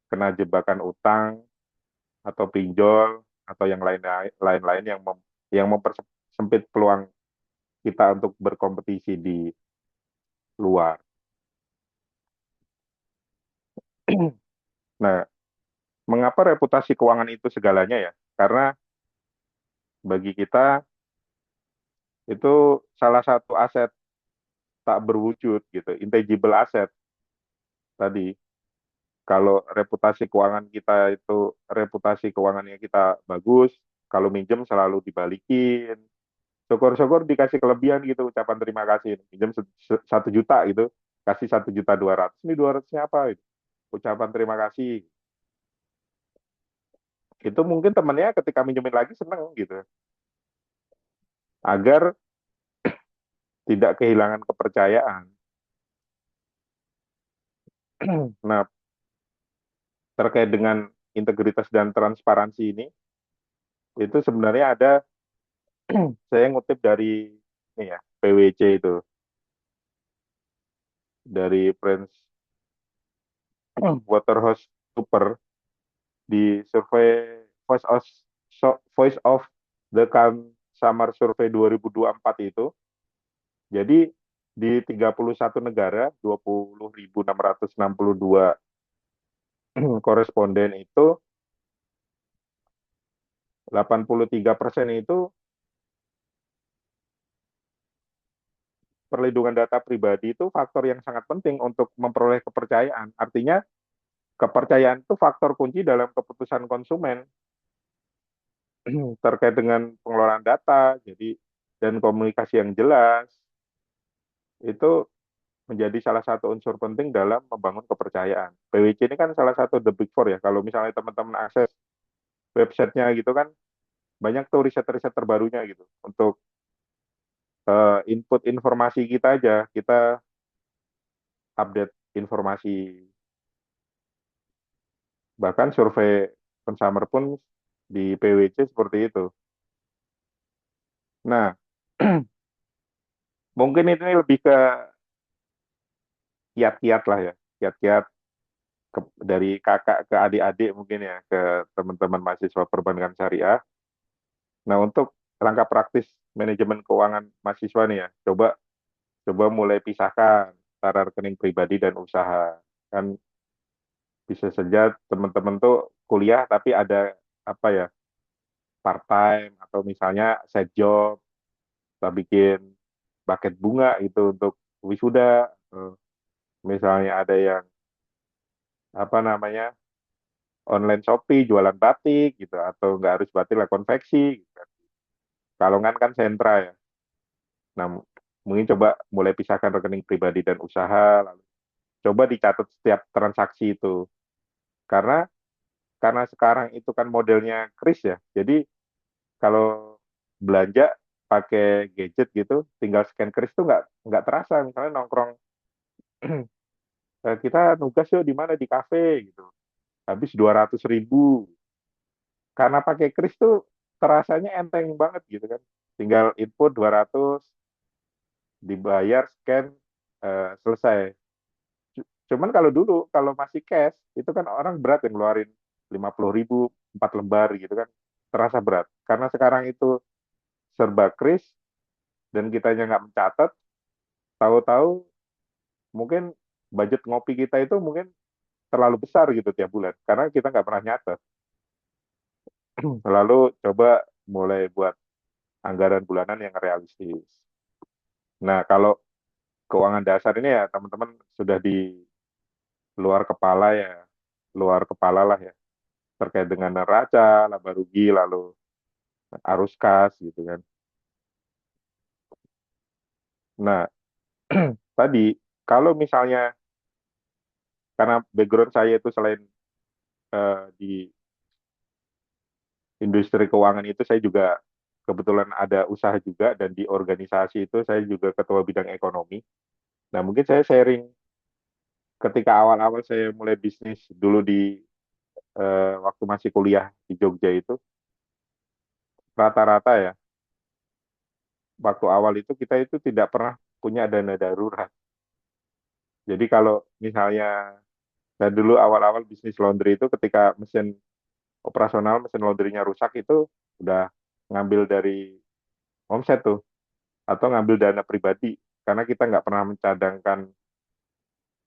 kena jebakan utang atau pinjol atau yang lain-lain yang mempersempit peluang kita untuk berkompetisi di luar. Nah, mengapa reputasi keuangan itu segalanya ya? Karena bagi kita itu salah satu aset tak berwujud gitu, intangible asset tadi. Kalau reputasi keuangannya kita bagus, kalau minjem selalu dibalikin. Syukur-syukur dikasih kelebihan gitu, ucapan terima kasih. Minjem 1 juta gitu, kasih 1.200.000. Ini 200-nya apa? Gitu. Ucapan terima kasih. Itu mungkin temennya ketika minjemin lagi seneng gitu. Agar tidak kehilangan kepercayaan. Nah, terkait dengan integritas dan transparansi ini, itu sebenarnya ada, saya ngutip dari ini ya, PwC itu, dari Prince Waterhouse Cooper di survei Voice of the Summer Survey 2024 itu. Jadi di 31 negara, 20.662 koresponden itu, 83% itu perlindungan data pribadi itu faktor yang sangat penting untuk memperoleh kepercayaan. Artinya kepercayaan itu faktor kunci dalam keputusan konsumen terkait dengan pengelolaan data, jadi dan komunikasi yang jelas itu menjadi salah satu unsur penting dalam membangun kepercayaan. PwC ini kan salah satu the big four ya. Kalau misalnya teman-teman akses websitenya gitu kan, banyak tuh riset-riset terbarunya gitu. Untuk input informasi kita aja, kita update informasi. Bahkan survei consumer pun di PwC seperti itu. Nah, mungkin ini lebih ke kiat-kiat lah ya. Kiat-kiat dari kakak ke adik-adik mungkin ya, ke teman-teman mahasiswa perbankan syariah. Nah, untuk langkah praktis manajemen keuangan mahasiswa nih ya, coba coba mulai pisahkan antara rekening pribadi dan usaha. Kan bisa saja teman-teman tuh kuliah tapi ada apa ya, part time atau misalnya side job, kita bikin buket bunga itu untuk wisuda. Misalnya ada yang apa namanya, online Shopee jualan batik gitu, atau nggak harus batik lah, konveksi gitu kan. Kalongan kan sentra ya. Nah, mungkin coba mulai pisahkan rekening pribadi dan usaha, lalu coba dicatat setiap transaksi itu. Karena sekarang itu kan modelnya kris ya. Jadi kalau belanja pakai gadget gitu, tinggal scan kris tuh nggak terasa. Misalnya nongkrong, kita nugas yuk di mana, di kafe gitu. Habis 200.000. Karena pakai kris tuh terasanya enteng banget gitu kan. Tinggal input 200, dibayar, scan, selesai. Cuman kalau dulu, kalau masih cash, itu kan orang berat yang ngeluarin 50.000, 4 lembar gitu kan. Terasa berat. Karena sekarang itu serba kris, dan kitanya nggak mencatat, tahu-tahu mungkin budget ngopi kita itu mungkin terlalu besar gitu tiap bulan. Karena kita nggak pernah nyatet. Lalu coba mulai buat anggaran bulanan yang realistis. Nah, kalau keuangan dasar ini ya teman-teman sudah di luar kepala ya, luar kepala lah ya, terkait dengan neraca, laba rugi, lalu arus kas gitu kan. Nah, tadi kalau misalnya, karena background saya itu selain di industri keuangan itu, saya juga kebetulan ada usaha juga, dan di organisasi itu saya juga ketua bidang ekonomi. Nah, mungkin saya sharing ketika awal-awal saya mulai bisnis dulu di waktu masih kuliah di Jogja itu rata-rata ya waktu awal itu kita itu tidak pernah punya dana darurat. Jadi kalau misalnya saya dulu awal-awal bisnis laundry itu ketika mesin operasional mesin laundrynya rusak itu udah ngambil dari omset tuh atau ngambil dana pribadi karena kita nggak pernah mencadangkan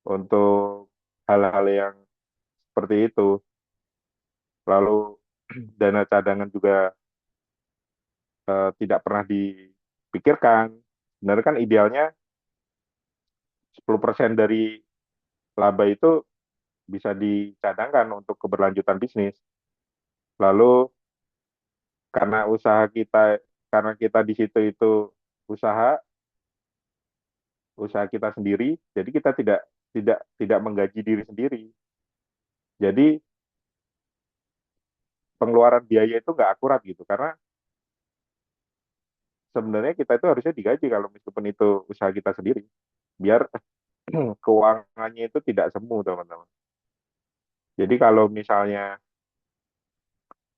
untuk hal-hal yang seperti itu. Lalu dana cadangan juga tidak pernah dipikirkan. Sebenarnya kan idealnya 10% dari laba itu bisa dicadangkan untuk keberlanjutan bisnis. Lalu karena usaha kita, karena kita di situ itu usaha, usaha kita sendiri, jadi kita tidak menggaji diri sendiri. Jadi pengeluaran biaya itu nggak akurat gitu, karena sebenarnya kita itu harusnya digaji kalau meskipun itu usaha kita sendiri, biar keuangannya itu tidak semu teman-teman. Jadi kalau misalnya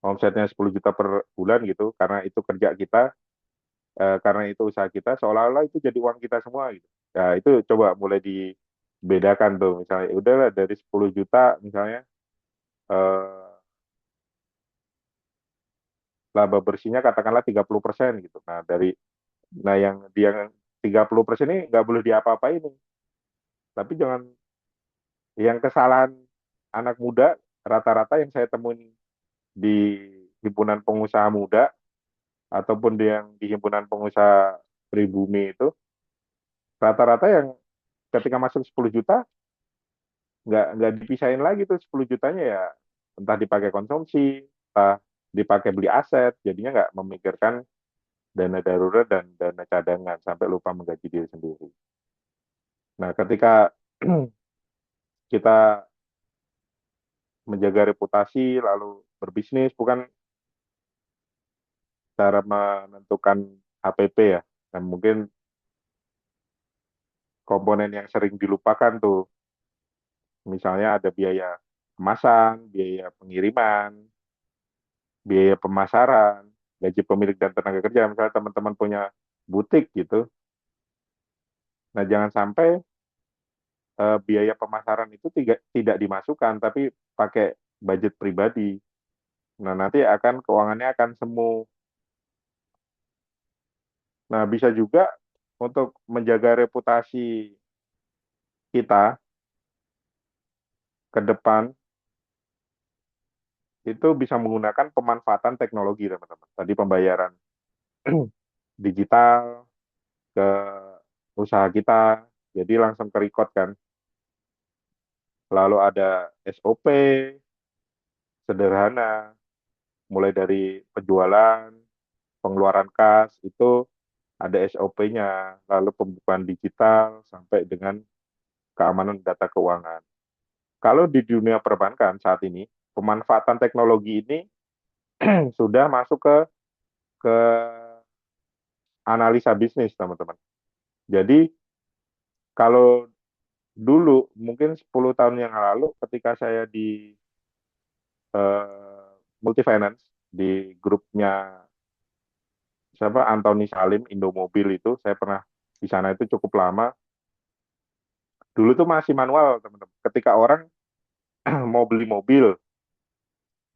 omsetnya 10 juta per bulan gitu, karena itu kerja kita, karena itu usaha kita, seolah-olah itu jadi uang kita semua gitu. Ya itu coba mulai dibedakan tuh, misalnya udahlah dari 10 juta misalnya eh, laba bersihnya katakanlah 30% gitu. Nah yang dia 30% ini nggak boleh diapa-apain nih. Tapi jangan yang kesalahan anak muda rata-rata yang saya temuin di himpunan pengusaha muda ataupun yang di himpunan pengusaha pribumi itu rata-rata yang ketika masuk 10 juta nggak dipisahin lagi tuh 10 jutanya ya entah dipakai konsumsi, entah dipakai beli aset, jadinya nggak memikirkan dana darurat dan dana cadangan sampai lupa menggaji diri sendiri. Nah, ketika kita menjaga reputasi lalu berbisnis bukan cara menentukan HPP ya. Dan mungkin komponen yang sering dilupakan tuh, misalnya ada biaya kemasan, biaya pengiriman, biaya pemasaran, gaji pemilik dan tenaga kerja. Misalnya teman-teman punya butik gitu. Nah, jangan sampai biaya pemasaran itu tidak dimasukkan, tapi pakai budget pribadi. Nah, nanti keuangannya akan semu. Nah, bisa juga untuk menjaga reputasi kita ke depan itu bisa menggunakan pemanfaatan teknologi, teman-teman. Tadi pembayaran digital ke usaha kita, jadi langsung ke record kan. Lalu ada SOP sederhana, mulai dari penjualan, pengeluaran kas, itu ada SOP-nya, lalu pembukuan digital sampai dengan keamanan data keuangan. Kalau di dunia perbankan saat ini, pemanfaatan teknologi ini sudah masuk ke analisa bisnis, teman-teman. Jadi kalau dulu mungkin 10 tahun yang lalu ketika saya di Multifinance di grupnya siapa Anthony Salim Indomobil itu saya pernah di sana itu cukup lama. Dulu tuh masih manual, teman-teman. Ketika orang mau beli mobil,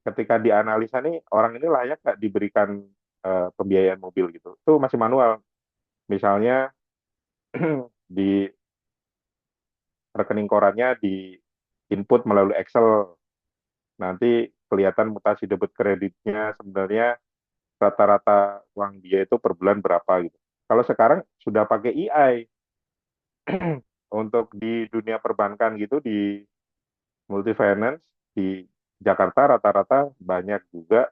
ketika dianalisa nih orang ini layak nggak diberikan pembiayaan mobil gitu. Itu masih manual. Misalnya di rekening korannya di input melalui Excel. Nanti kelihatan mutasi debit kreditnya sebenarnya rata-rata uang dia itu per bulan berapa gitu. Kalau sekarang sudah pakai AI untuk di dunia perbankan gitu di multifinance di Jakarta rata-rata banyak juga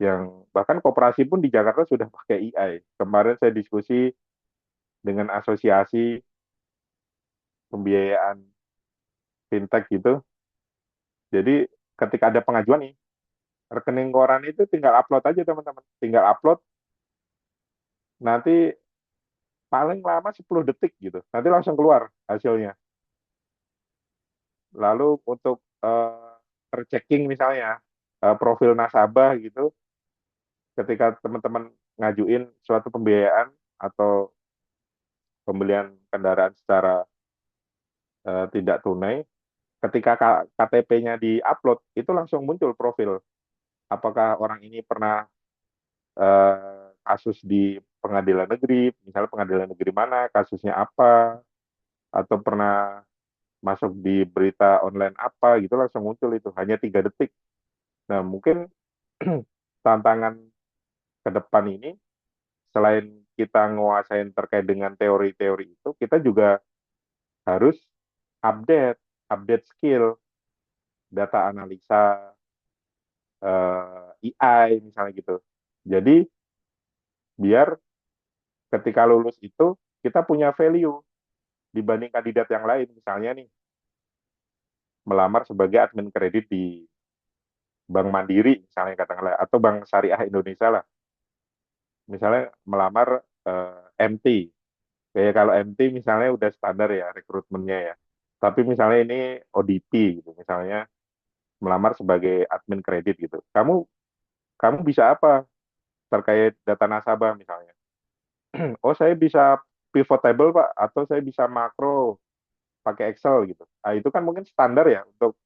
yang bahkan koperasi pun di Jakarta sudah pakai AI. Kemarin saya diskusi dengan asosiasi pembiayaan fintech gitu. Jadi ketika ada pengajuan nih, rekening koran itu tinggal upload aja teman-teman. Tinggal upload, nanti paling lama 10 detik gitu. Nanti langsung keluar hasilnya. Lalu untuk terchecking misalnya profil nasabah gitu, ketika teman-teman ngajuin suatu pembiayaan atau pembelian kendaraan secara tidak tunai, ketika KTP-nya di-upload, itu langsung muncul profil. Apakah orang ini pernah kasus di pengadilan negeri, misalnya pengadilan negeri mana, kasusnya apa, atau pernah masuk di berita online apa, gitu langsung muncul itu. Hanya 3 detik. Nah, mungkin tantangan ke depan ini, selain kita nguasain terkait dengan teori-teori itu, kita juga harus update, update skill, data analisa, AI misalnya gitu. Jadi biar ketika lulus itu kita punya value dibanding kandidat yang lain. Misalnya nih, melamar sebagai admin kredit di Bank Mandiri misalnya katakanlah, atau Bank Syariah Indonesia lah. Misalnya melamar MT. Kayak kalau MT misalnya udah standar ya rekrutmennya ya. Tapi misalnya ini ODP gitu, misalnya melamar sebagai admin kredit gitu. Kamu kamu bisa apa terkait data nasabah misalnya? Oh, saya bisa pivot table, Pak, atau saya bisa makro pakai Excel gitu. Nah, itu kan mungkin standar ya untuk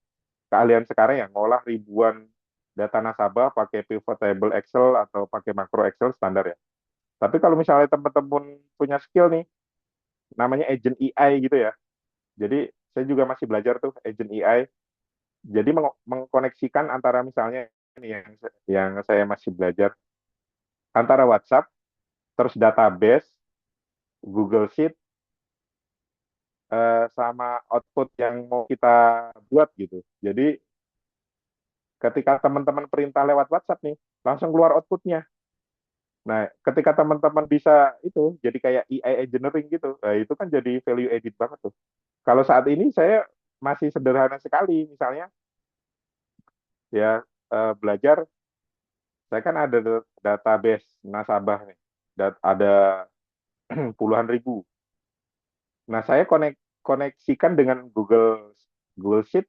keahlian sekarang ya, ngolah ribuan data nasabah pakai pivot table Excel atau pakai makro Excel standar ya. Tapi kalau misalnya teman-teman punya skill nih, namanya agent AI gitu ya. Jadi saya juga masih belajar tuh agent AI. Jadi mengkoneksikan antara misalnya ini yang saya masih belajar antara WhatsApp, terus database, Google Sheet, sama output yang mau kita buat gitu. Jadi ketika teman-teman perintah lewat WhatsApp nih, langsung keluar outputnya. Nah, ketika teman-teman bisa itu jadi kayak AI engineering gitu, nah, itu kan jadi value added banget tuh. Kalau saat ini saya masih sederhana sekali, misalnya ya belajar, saya kan ada database nasabah nih, ada puluhan ribu. Nah, saya koneksikan dengan Google Sheet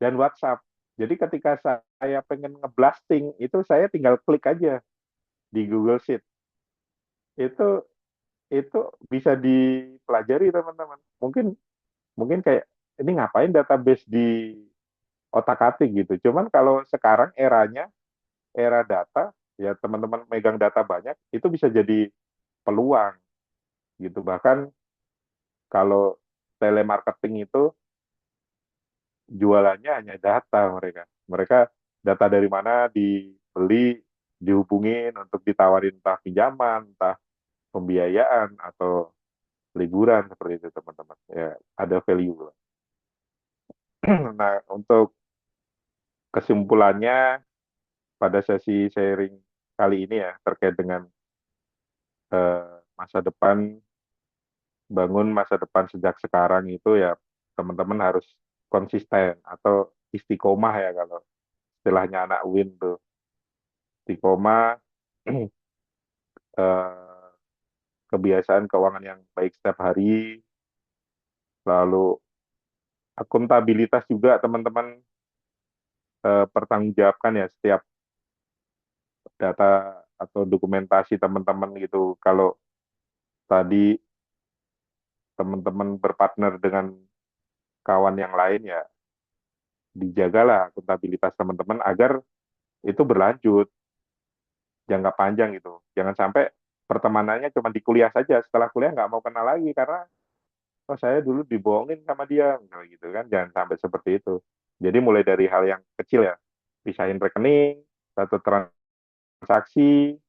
dan WhatsApp. Jadi ketika saya pengen ngeblasting, itu saya tinggal klik aja di Google Sheet. Itu itu bisa dipelajari teman-teman. Mungkin mungkin kayak ini ngapain database di otak-atik gitu. Cuman kalau sekarang eranya era data, ya teman-teman megang data banyak, itu bisa jadi peluang gitu. Bahkan kalau telemarketing itu jualannya hanya data mereka. Mereka data dari mana dibeli, dihubungin untuk ditawarin entah pinjaman, entah pembiayaan atau liburan seperti itu teman-teman. Ya, ada value lah. Nah, untuk kesimpulannya pada sesi sharing kali ini ya terkait dengan masa depan, bangun masa depan sejak sekarang itu ya teman-teman harus konsisten atau istiqomah ya kalau istilahnya anak Win tuh. Istiqomah, eh, kebiasaan keuangan yang baik setiap hari, lalu akuntabilitas juga teman-teman, pertanggungjawabkan ya setiap data atau dokumentasi teman-teman gitu. Kalau tadi teman-teman berpartner dengan kawan yang lain ya dijagalah akuntabilitas teman-teman agar itu berlanjut jangka panjang gitu. Jangan sampai pertemanannya cuma di kuliah saja, setelah kuliah nggak mau kenal lagi karena oh saya dulu dibohongin sama dia, misalnya gitu kan. Jangan sampai seperti itu. Jadi mulai dari hal yang kecil ya, pisahin rekening, satu transaksi,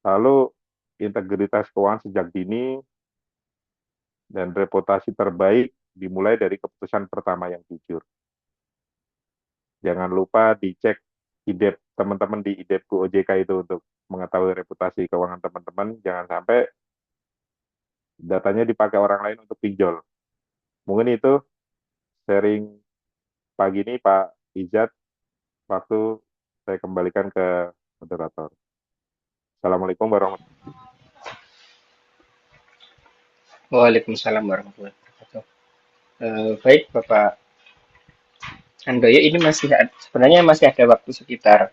lalu integritas keuangan sejak dini, dan reputasi terbaik dimulai dari keputusan pertama yang jujur. Jangan lupa dicek IDEP teman-teman di IDEPku OJK itu untuk mengetahui reputasi keuangan teman-teman. Jangan sampai datanya dipakai orang lain untuk pinjol. Mungkin itu sharing pagi ini Pak Izat. Waktu saya kembalikan ke moderator. Assalamualaikum warahmatullahi Waalaikumsalam warahmatullahi wabarakatuh. Baik Bapak Handoyo ini sebenarnya masih ada waktu sekitar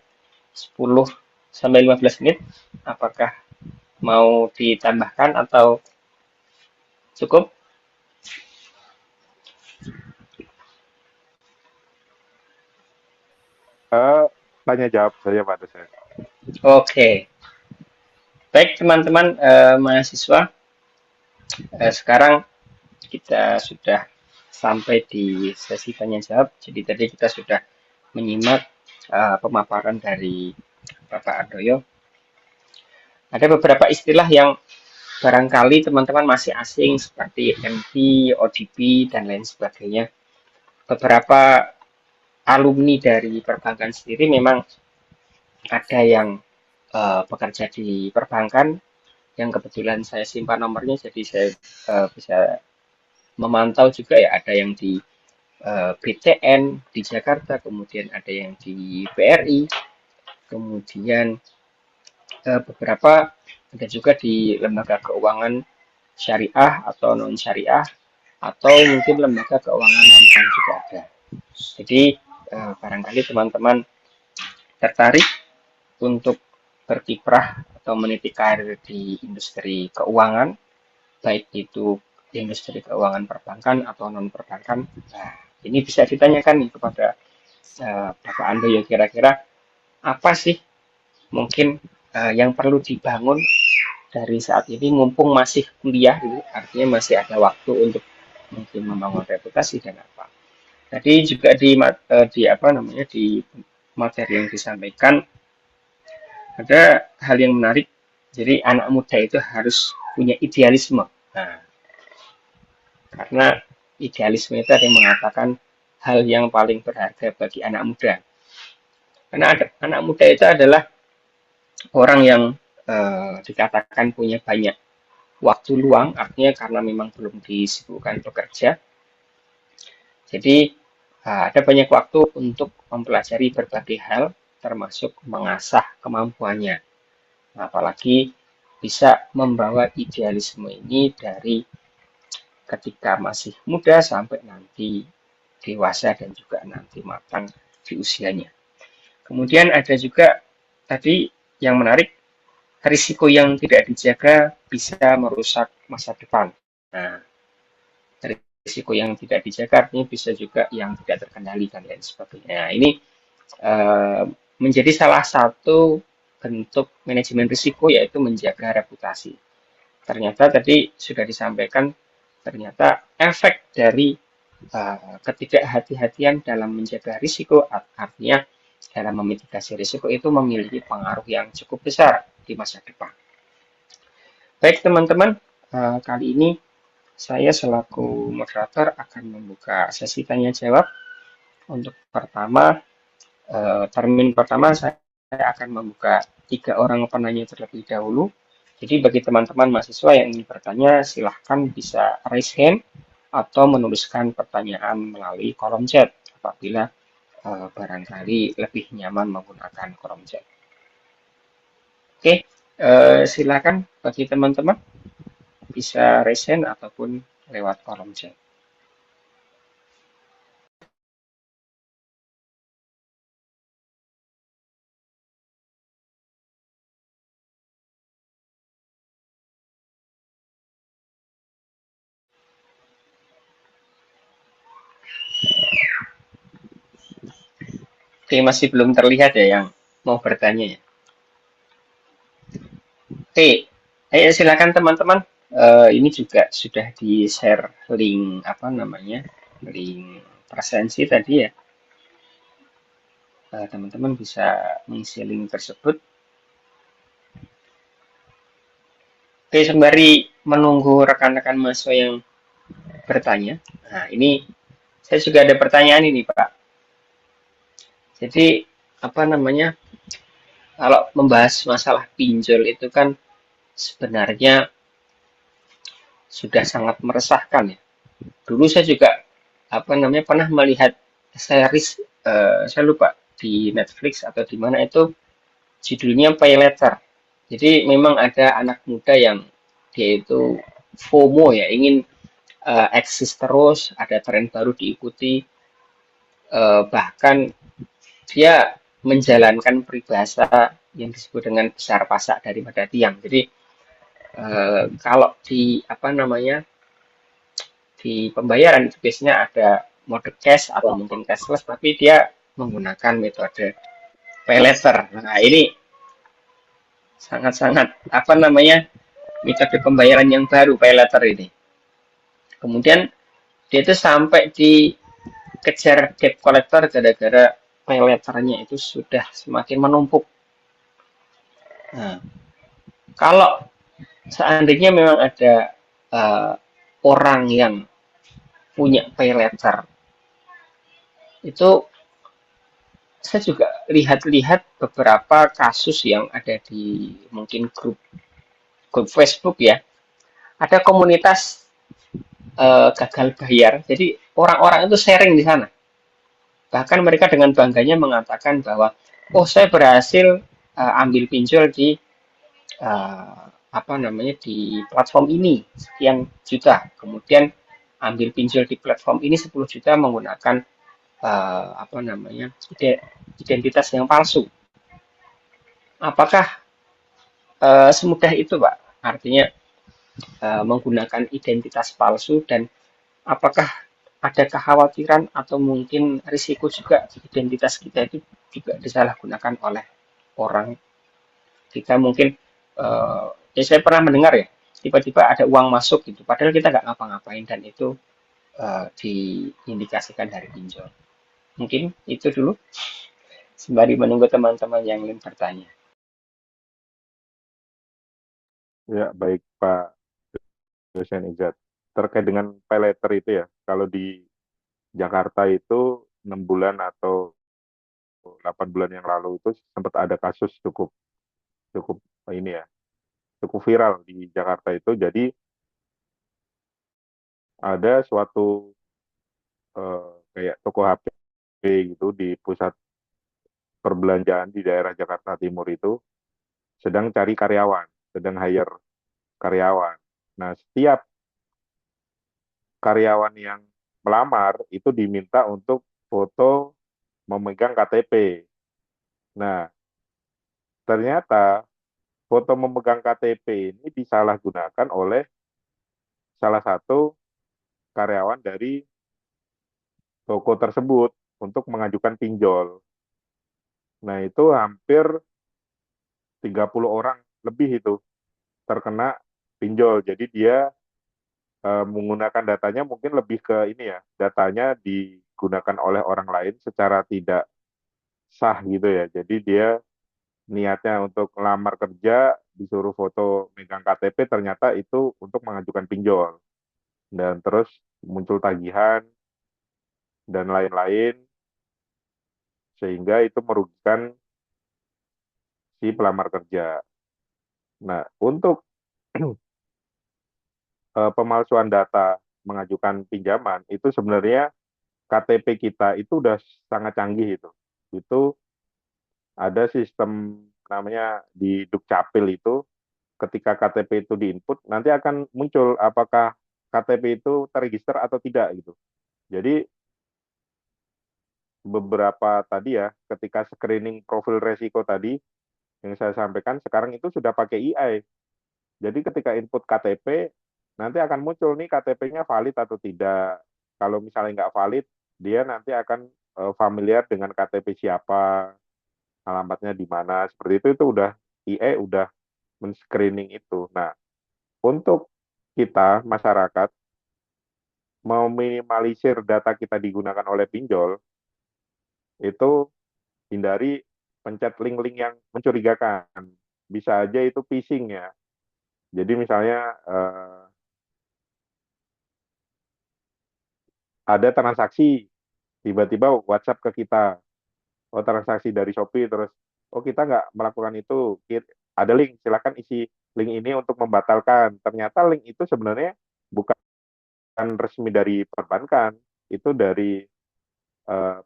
10 sampai 15 menit. Apakah mau ditambahkan atau cukup? Eh, Tanya jawab saja Pak dosen. Oke. Baik teman-teman mahasiswa, sekarang kita sudah sampai di sesi tanya jawab. Jadi tadi kita sudah menyimak pemaparan dari Bapak Ardoyo. Ada beberapa istilah yang barangkali teman-teman masih asing seperti MP, ODP, dan lain sebagainya. Beberapa alumni dari perbankan sendiri memang ada yang bekerja di perbankan, yang kebetulan saya simpan nomornya, jadi saya bisa memantau juga ya, ada yang di BTN di Jakarta, kemudian ada yang di BRI, kemudian beberapa ada juga di lembaga keuangan syariah atau non syariah, atau mungkin lembaga keuangan non-bank juga ada. Jadi barangkali teman-teman tertarik untuk berkiprah atau meniti karir di industri keuangan, baik itu industri keuangan perbankan atau non perbankan. Nah, ini bisa ditanyakan nih kepada Bapak Ando ya, kira-kira apa sih mungkin yang perlu dibangun dari saat ini mumpung masih kuliah gitu, artinya masih ada waktu untuk mungkin membangun reputasi dan apa. Tadi juga di apa namanya di materi yang disampaikan ada hal yang menarik. Jadi anak muda itu harus punya idealisme. Nah, karena idealisme itu ada yang mengatakan hal yang paling berharga bagi anak muda. Karena anak muda itu adalah orang yang dikatakan punya banyak waktu luang, artinya karena memang belum disibukkan bekerja. Jadi ada banyak waktu untuk mempelajari berbagai hal, termasuk mengasah kemampuannya. Apalagi bisa membawa idealisme ini dari ketika masih muda sampai nanti dewasa dan juga nanti matang di usianya. Kemudian ada juga tadi yang menarik, risiko yang tidak dijaga bisa merusak masa depan. Nah, risiko yang tidak dijaga artinya bisa juga yang tidak terkendali dan lain sebagainya. Nah, ini menjadi salah satu bentuk manajemen risiko, yaitu menjaga reputasi. Ternyata tadi sudah disampaikan, ternyata efek dari ketidakhati-hatian dalam menjaga risiko, artinya dalam memitigasi risiko itu memiliki pengaruh yang cukup besar di masa depan. Baik teman-teman, kali ini saya selaku moderator akan membuka sesi tanya jawab. Untuk termin pertama saya akan membuka 3 orang penanya terlebih dahulu. Jadi bagi teman-teman mahasiswa yang ingin bertanya, silahkan bisa raise hand atau menuliskan pertanyaan melalui kolom chat apabila barangkali lebih nyaman menggunakan kolom chat. Oke, silakan bagi teman-teman bisa raise hand ataupun lewat kolom chat. Oke, masih belum terlihat ya yang mau bertanya ya. Oke, ayo silakan teman-teman. Ini juga sudah di-share link apa namanya, link presensi tadi ya. Teman-teman bisa mengisi link tersebut. Oke, sembari menunggu rekan-rekan mahasiswa yang bertanya. Nah, ini saya juga ada pertanyaan ini, Pak. Jadi, apa namanya, kalau membahas masalah pinjol itu kan sebenarnya sudah sangat meresahkan ya. Dulu saya juga apa namanya pernah melihat series, saya lupa di Netflix atau di mana itu, judulnya Pay Letter. Jadi memang ada anak muda yang dia itu FOMO ya, ingin eksis terus, ada tren baru diikuti. bahkan dia menjalankan peribahasa yang disebut dengan besar pasak daripada tiang. Jadi kalau di apa namanya di pembayaran itu biasanya ada mode cash atau mungkin cashless, tapi dia menggunakan metode pay letter. Nah, ini sangat-sangat apa namanya metode pembayaran yang baru pay letter ini. Kemudian dia itu sampai dikejar debt collector gara-gara pay letternya itu sudah semakin menumpuk. Nah, kalau seandainya memang ada orang yang punya pay letter, itu saya juga lihat-lihat beberapa kasus yang ada di mungkin grup Facebook ya. Ada komunitas gagal bayar. Jadi orang-orang itu sharing di sana. Bahkan mereka dengan bangganya mengatakan bahwa, oh saya berhasil ambil pinjol di uh, apa namanya di platform ini sekian juta. Kemudian ambil pinjol di platform ini 10 juta menggunakan apa namanya identitas yang palsu. Apakah semudah itu, Pak? Artinya menggunakan identitas palsu, dan apakah ada kekhawatiran atau mungkin risiko juga identitas kita itu juga disalahgunakan oleh orang. Kita mungkin ya saya pernah mendengar ya, tiba-tiba ada uang masuk gitu, padahal kita nggak ngapa-ngapain, dan itu diindikasikan dari pinjol. Mungkin itu dulu, sembari menunggu teman-teman yang ingin bertanya. Ya, baik Pak dosen Izat. Terkait dengan pay letter itu ya, kalau di Jakarta itu 6 bulan atau 8 bulan yang lalu itu sempat ada kasus cukup cukup ini ya, cukup viral di Jakarta itu. Jadi ada suatu kayak toko HP gitu di pusat perbelanjaan di daerah Jakarta Timur itu sedang cari karyawan, sedang hire karyawan. Nah, setiap karyawan yang melamar itu diminta untuk foto memegang KTP. Nah, ternyata foto memegang KTP ini disalahgunakan oleh salah satu karyawan dari toko tersebut untuk mengajukan pinjol. Nah, itu hampir 30 orang lebih itu terkena pinjol. Jadi dia menggunakan datanya mungkin lebih ke ini ya, datanya digunakan oleh orang lain secara tidak sah gitu ya. Jadi dia niatnya untuk melamar kerja, disuruh foto megang KTP, ternyata itu untuk mengajukan pinjol. Dan terus muncul tagihan dan lain-lain, sehingga itu merugikan si pelamar kerja. Nah, untuk pemalsuan data mengajukan pinjaman, itu sebenarnya KTP kita itu udah sangat canggih itu. Itu ada sistem namanya di Dukcapil itu, ketika KTP itu diinput, nanti akan muncul apakah KTP itu terregister atau tidak gitu. Jadi beberapa tadi ya, ketika screening profil resiko tadi yang saya sampaikan, sekarang itu sudah pakai AI. Jadi ketika input KTP, nanti akan muncul nih KTP-nya valid atau tidak. Kalau misalnya nggak valid, dia nanti akan familiar dengan KTP siapa, alamatnya di mana. Seperti itu udah AI udah men-screening itu. Nah, untuk kita masyarakat mau minimalisir data kita digunakan oleh pinjol, itu hindari pencet link-link yang mencurigakan. Bisa aja itu phishing ya. Jadi misalnya ada transaksi, tiba-tiba WhatsApp ke kita, oh transaksi dari Shopee, terus oh kita nggak melakukan itu, ada link, silakan isi link ini untuk membatalkan. Ternyata link itu sebenarnya bukan resmi dari perbankan, itu dari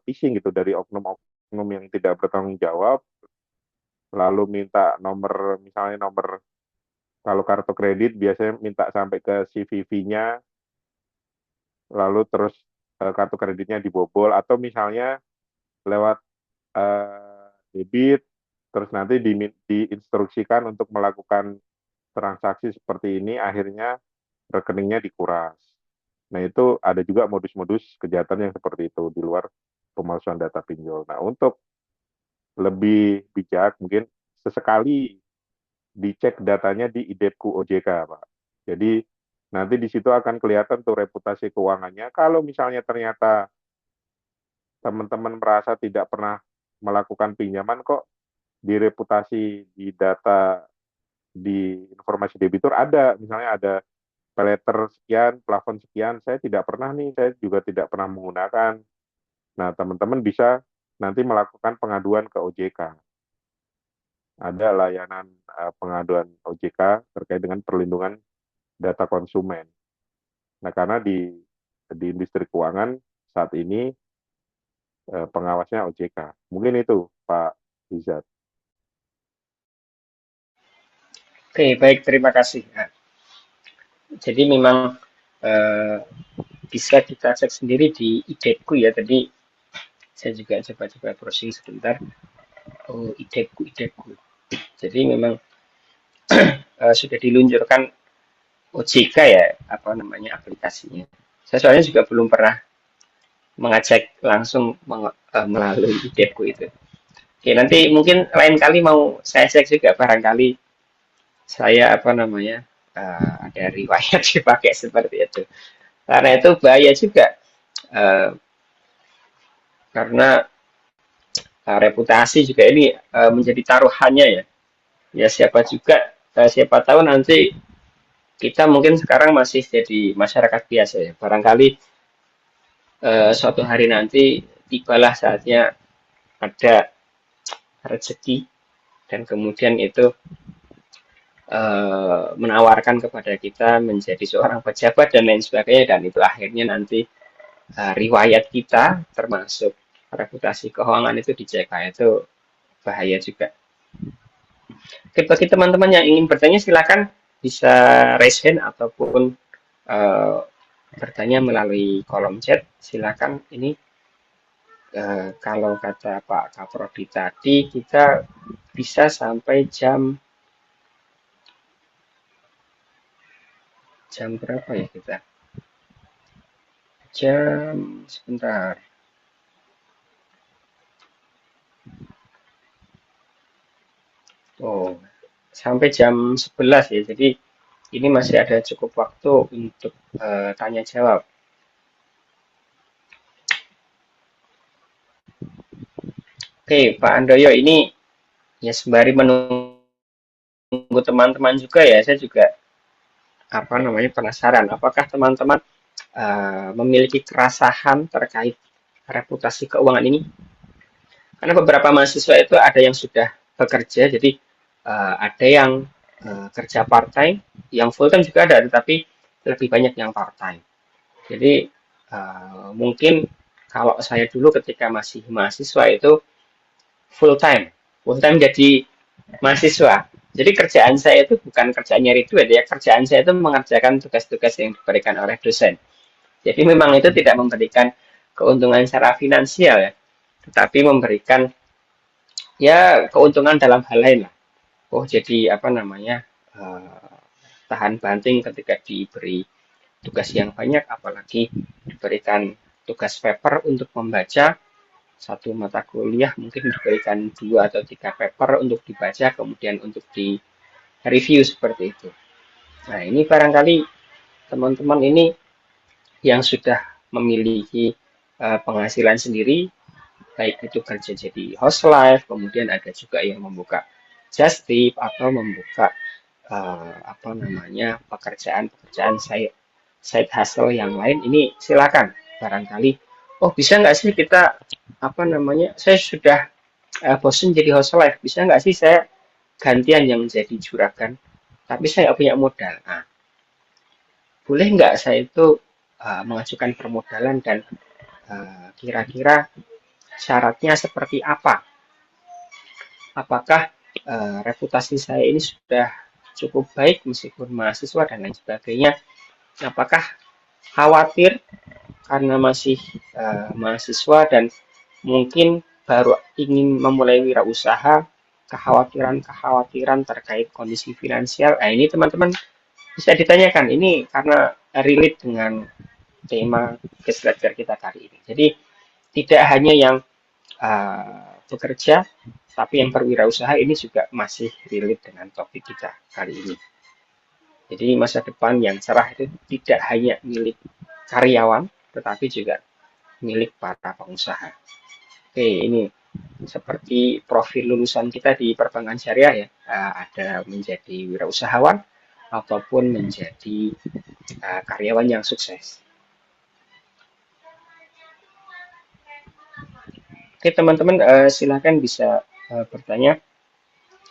phishing gitu, dari oknum-oknum yang tidak bertanggung jawab, lalu minta nomor, misalnya nomor, kalau kartu kredit biasanya minta sampai ke CVV-nya, lalu terus kartu kreditnya dibobol, atau misalnya lewat debit, terus nanti diinstruksikan untuk melakukan transaksi seperti ini, akhirnya rekeningnya dikuras. Nah, itu ada juga modus-modus kejahatan yang seperti itu di luar pemalsuan data pinjol. Nah, untuk lebih bijak, mungkin sesekali dicek datanya di IDEPKU OJK, Pak. Jadi, nanti di situ akan kelihatan tuh reputasi keuangannya. Kalau misalnya ternyata teman-teman merasa tidak pernah melakukan pinjaman, kok di reputasi, di data, di informasi debitur ada, misalnya ada paylater sekian, plafon sekian, saya tidak pernah nih, saya juga tidak pernah menggunakan. Nah, teman-teman bisa nanti melakukan pengaduan ke OJK. Ada layanan pengaduan OJK terkait dengan perlindungan data konsumen. Nah, karena di industri keuangan saat ini pengawasnya OJK. Mungkin itu, Pak Rizat. Oke, baik, terima kasih. Nah, jadi memang eh, bisa kita cek sendiri di IDEPKU ya. Tadi saya juga coba-coba browsing sebentar. Oh, IDEPKU. Jadi memang sudah diluncurkan OJK ya, apa namanya aplikasinya. Saya soalnya juga belum pernah mengajak langsung melalui IDEPKU itu. Oke, nanti mungkin lain kali mau saya cek juga barangkali saya apa namanya ada riwayat dipakai seperti itu. Karena itu bahaya juga karena reputasi juga ini menjadi taruhannya ya. Ya siapa tahu nanti kita mungkin sekarang masih jadi masyarakat biasa ya. Barangkali suatu hari nanti tibalah saatnya ada rezeki dan kemudian itu menawarkan kepada kita menjadi seorang pejabat dan lain sebagainya, dan itu akhirnya nanti riwayat kita termasuk reputasi keuangan itu dicek. Itu bahaya juga. Oke, bagi teman-teman yang ingin bertanya silakan bisa raise hand ataupun uh, bertanya melalui kolom chat. Silakan. Ini kalau kata Pak Kaprodi tadi kita bisa sampai jam berapa ya kita? Jam sebentar. Oh, sampai jam 11 ya. Jadi ini masih ada cukup waktu untuk tanya jawab. Oke, Pak Andoyo, ini ya sembari menunggu teman-teman juga ya, saya juga apa namanya penasaran. Apakah teman-teman memiliki kerasahan terkait reputasi keuangan ini? Karena beberapa mahasiswa itu ada yang sudah bekerja, jadi ada yang kerja part time, yang full time juga ada, tetapi lebih banyak yang part time. Jadi mungkin kalau saya dulu ketika masih mahasiswa itu full time jadi mahasiswa. Jadi kerjaan saya itu bukan kerjaan nyari duit ya, kerjaan saya itu mengerjakan tugas-tugas yang diberikan oleh dosen. Jadi memang itu tidak memberikan keuntungan secara finansial ya, tetapi memberikan ya keuntungan dalam hal lain lah. Oh jadi apa namanya tahan banting ketika diberi tugas yang banyak, apalagi diberikan tugas paper untuk membaca satu mata kuliah, mungkin diberikan 2 atau 3 paper untuk dibaca, kemudian untuk di review seperti itu. Nah ini barangkali teman-teman ini yang sudah memiliki penghasilan sendiri, baik itu kerja jadi host live, kemudian ada juga yang membuka just tip atau membuka apa namanya pekerjaan side hustle yang lain. Ini silakan barangkali oh bisa nggak sih kita apa namanya saya sudah bosen jadi host live, bisa nggak sih saya gantian yang jadi juragan tapi saya nggak punya modal. Nah, boleh nggak saya itu mengajukan permodalan dan kira-kira syaratnya seperti apa? Apakah reputasi saya ini sudah cukup baik meskipun mahasiswa dan lain sebagainya? Apakah khawatir karena masih mahasiswa dan mungkin baru ingin memulai wirausaha, kekhawatiran-kekhawatiran terkait kondisi finansial. Nah, ini teman-teman bisa ditanyakan. Ini karena relate dengan tema case belajar kita kali ini. Jadi tidak hanya yang bekerja, tapi yang berwirausaha ini juga masih relate dengan topik kita kali ini. Jadi masa depan yang cerah itu tidak hanya milik karyawan, tetapi juga milik para pengusaha. Oke, ini seperti profil lulusan kita di perbankan syariah ya, ada menjadi wirausahawan ataupun menjadi karyawan yang sukses. Oke, teman-teman, silakan bisa bertanya.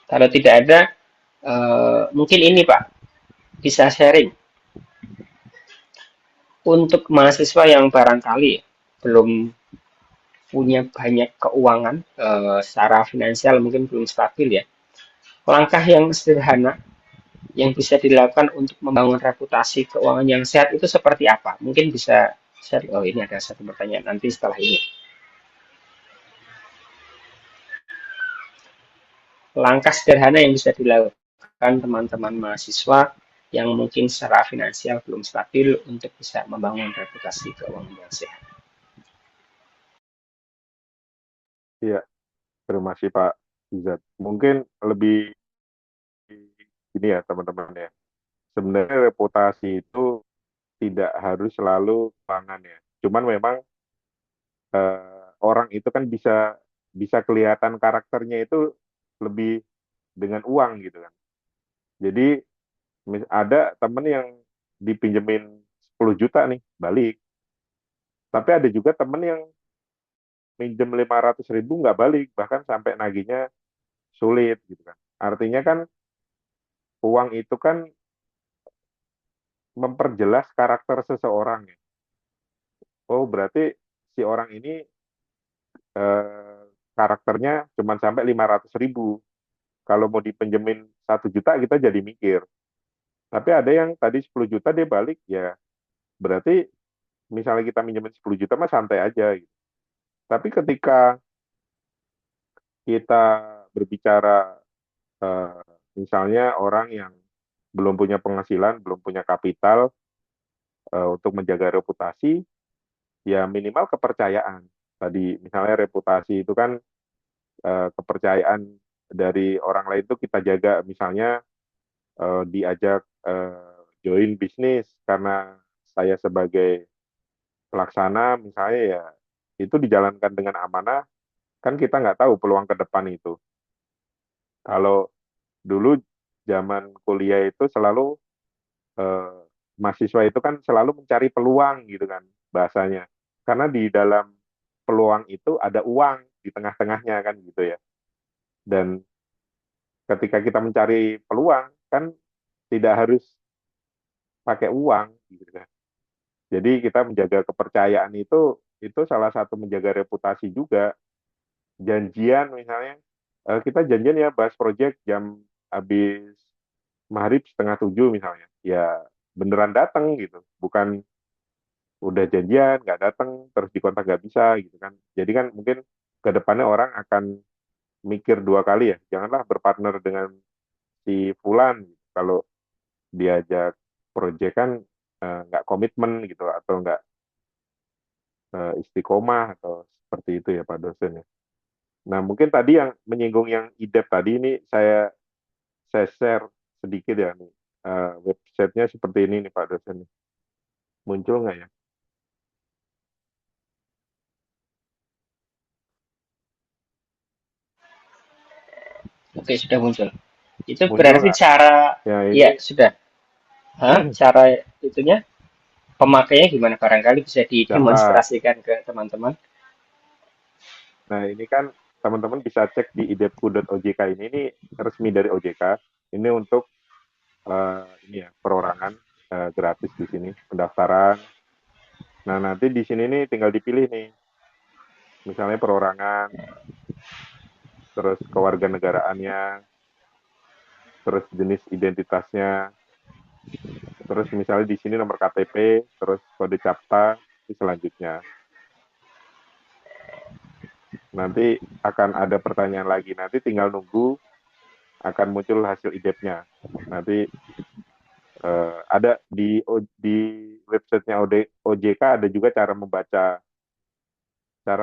Kalau tidak ada, mungkin ini Pak, bisa sharing untuk mahasiswa yang barangkali belum punya banyak keuangan, secara finansial mungkin belum stabil ya. Langkah yang sederhana yang bisa dilakukan untuk membangun reputasi keuangan yang sehat itu seperti apa? Mungkin bisa share. Oh, ini ada satu pertanyaan nanti setelah ini. Langkah sederhana yang bisa dilakukan teman-teman mahasiswa yang mungkin secara finansial belum stabil untuk bisa membangun reputasi keuangan yang sehat. Iya, terima kasih Pak Izat. Mungkin lebih ini ya teman-teman ya. Sebenarnya reputasi itu tidak harus selalu keuangan ya. Cuman memang orang itu kan bisa bisa kelihatan karakternya itu lebih dengan uang gitu kan. Jadi ada temen yang dipinjemin 10 juta nih balik, tapi ada juga temen yang minjem 500 ribu nggak balik, bahkan sampai nagihnya sulit gitu kan. Artinya kan uang itu kan memperjelas karakter seseorang ya. Oh berarti si orang ini eh, karakternya cuma sampai 500 ribu. Kalau mau dipinjemin 1 juta kita jadi mikir. Tapi ada yang tadi 10 juta dia balik ya berarti misalnya kita minjemin 10 juta mah santai aja gitu. Tapi ketika kita berbicara eh, misalnya orang yang belum punya penghasilan, belum punya kapital untuk menjaga reputasi, ya minimal kepercayaan. Tadi misalnya reputasi itu kan kepercayaan dari orang lain itu kita jaga, misalnya diajak join bisnis karena saya sebagai pelaksana misalnya ya itu dijalankan dengan amanah, kan kita nggak tahu peluang ke depan itu. Kalau dulu zaman kuliah itu selalu eh, mahasiswa itu kan selalu mencari peluang gitu kan bahasanya. Karena di dalam peluang itu ada uang di tengah-tengahnya kan gitu ya. Dan ketika kita mencari peluang kan tidak harus pakai uang gitu kan. Jadi kita menjaga kepercayaan itu salah satu menjaga reputasi juga. Janjian misalnya kita janjian ya bahas project jam habis maghrib 6:30 misalnya. Ya beneran datang gitu, bukan udah janjian nggak datang terus dikontak nggak bisa gitu kan. Jadi kan mungkin ke depannya orang akan mikir 2 kali ya, janganlah berpartner dengan si Fulan gitu. Kalau diajak proyek kan nggak komitmen gitu atau nggak istiqomah atau seperti itu ya Pak dosen ya. Nah mungkin tadi yang menyinggung yang IDEP tadi ini saya share sedikit ya nih. Websitenya seperti ini nih Pak dosen. Muncul nggak ya? Oke, sudah muncul. Itu Muncul berarti nggak? cara, Ya ini ya sudah. Hah? Cara itunya pemakainya gimana? Barangkali bisa gampang. didemonstrasikan ke teman-teman. Nah, ini kan teman-teman bisa cek di idepku.ojk ini resmi dari OJK. Ini untuk ini ya perorangan gratis di sini pendaftaran. Nah, nanti di sini nih tinggal dipilih nih, misalnya perorangan, terus kewarganegaraannya, terus jenis identitasnya, terus misalnya di sini nomor KTP, terus kode CAPTA, nanti selanjutnya. Nanti akan ada pertanyaan lagi. Nanti tinggal nunggu akan muncul hasil IDEP-nya. Nanti ada di websitenya OJK ada juga cara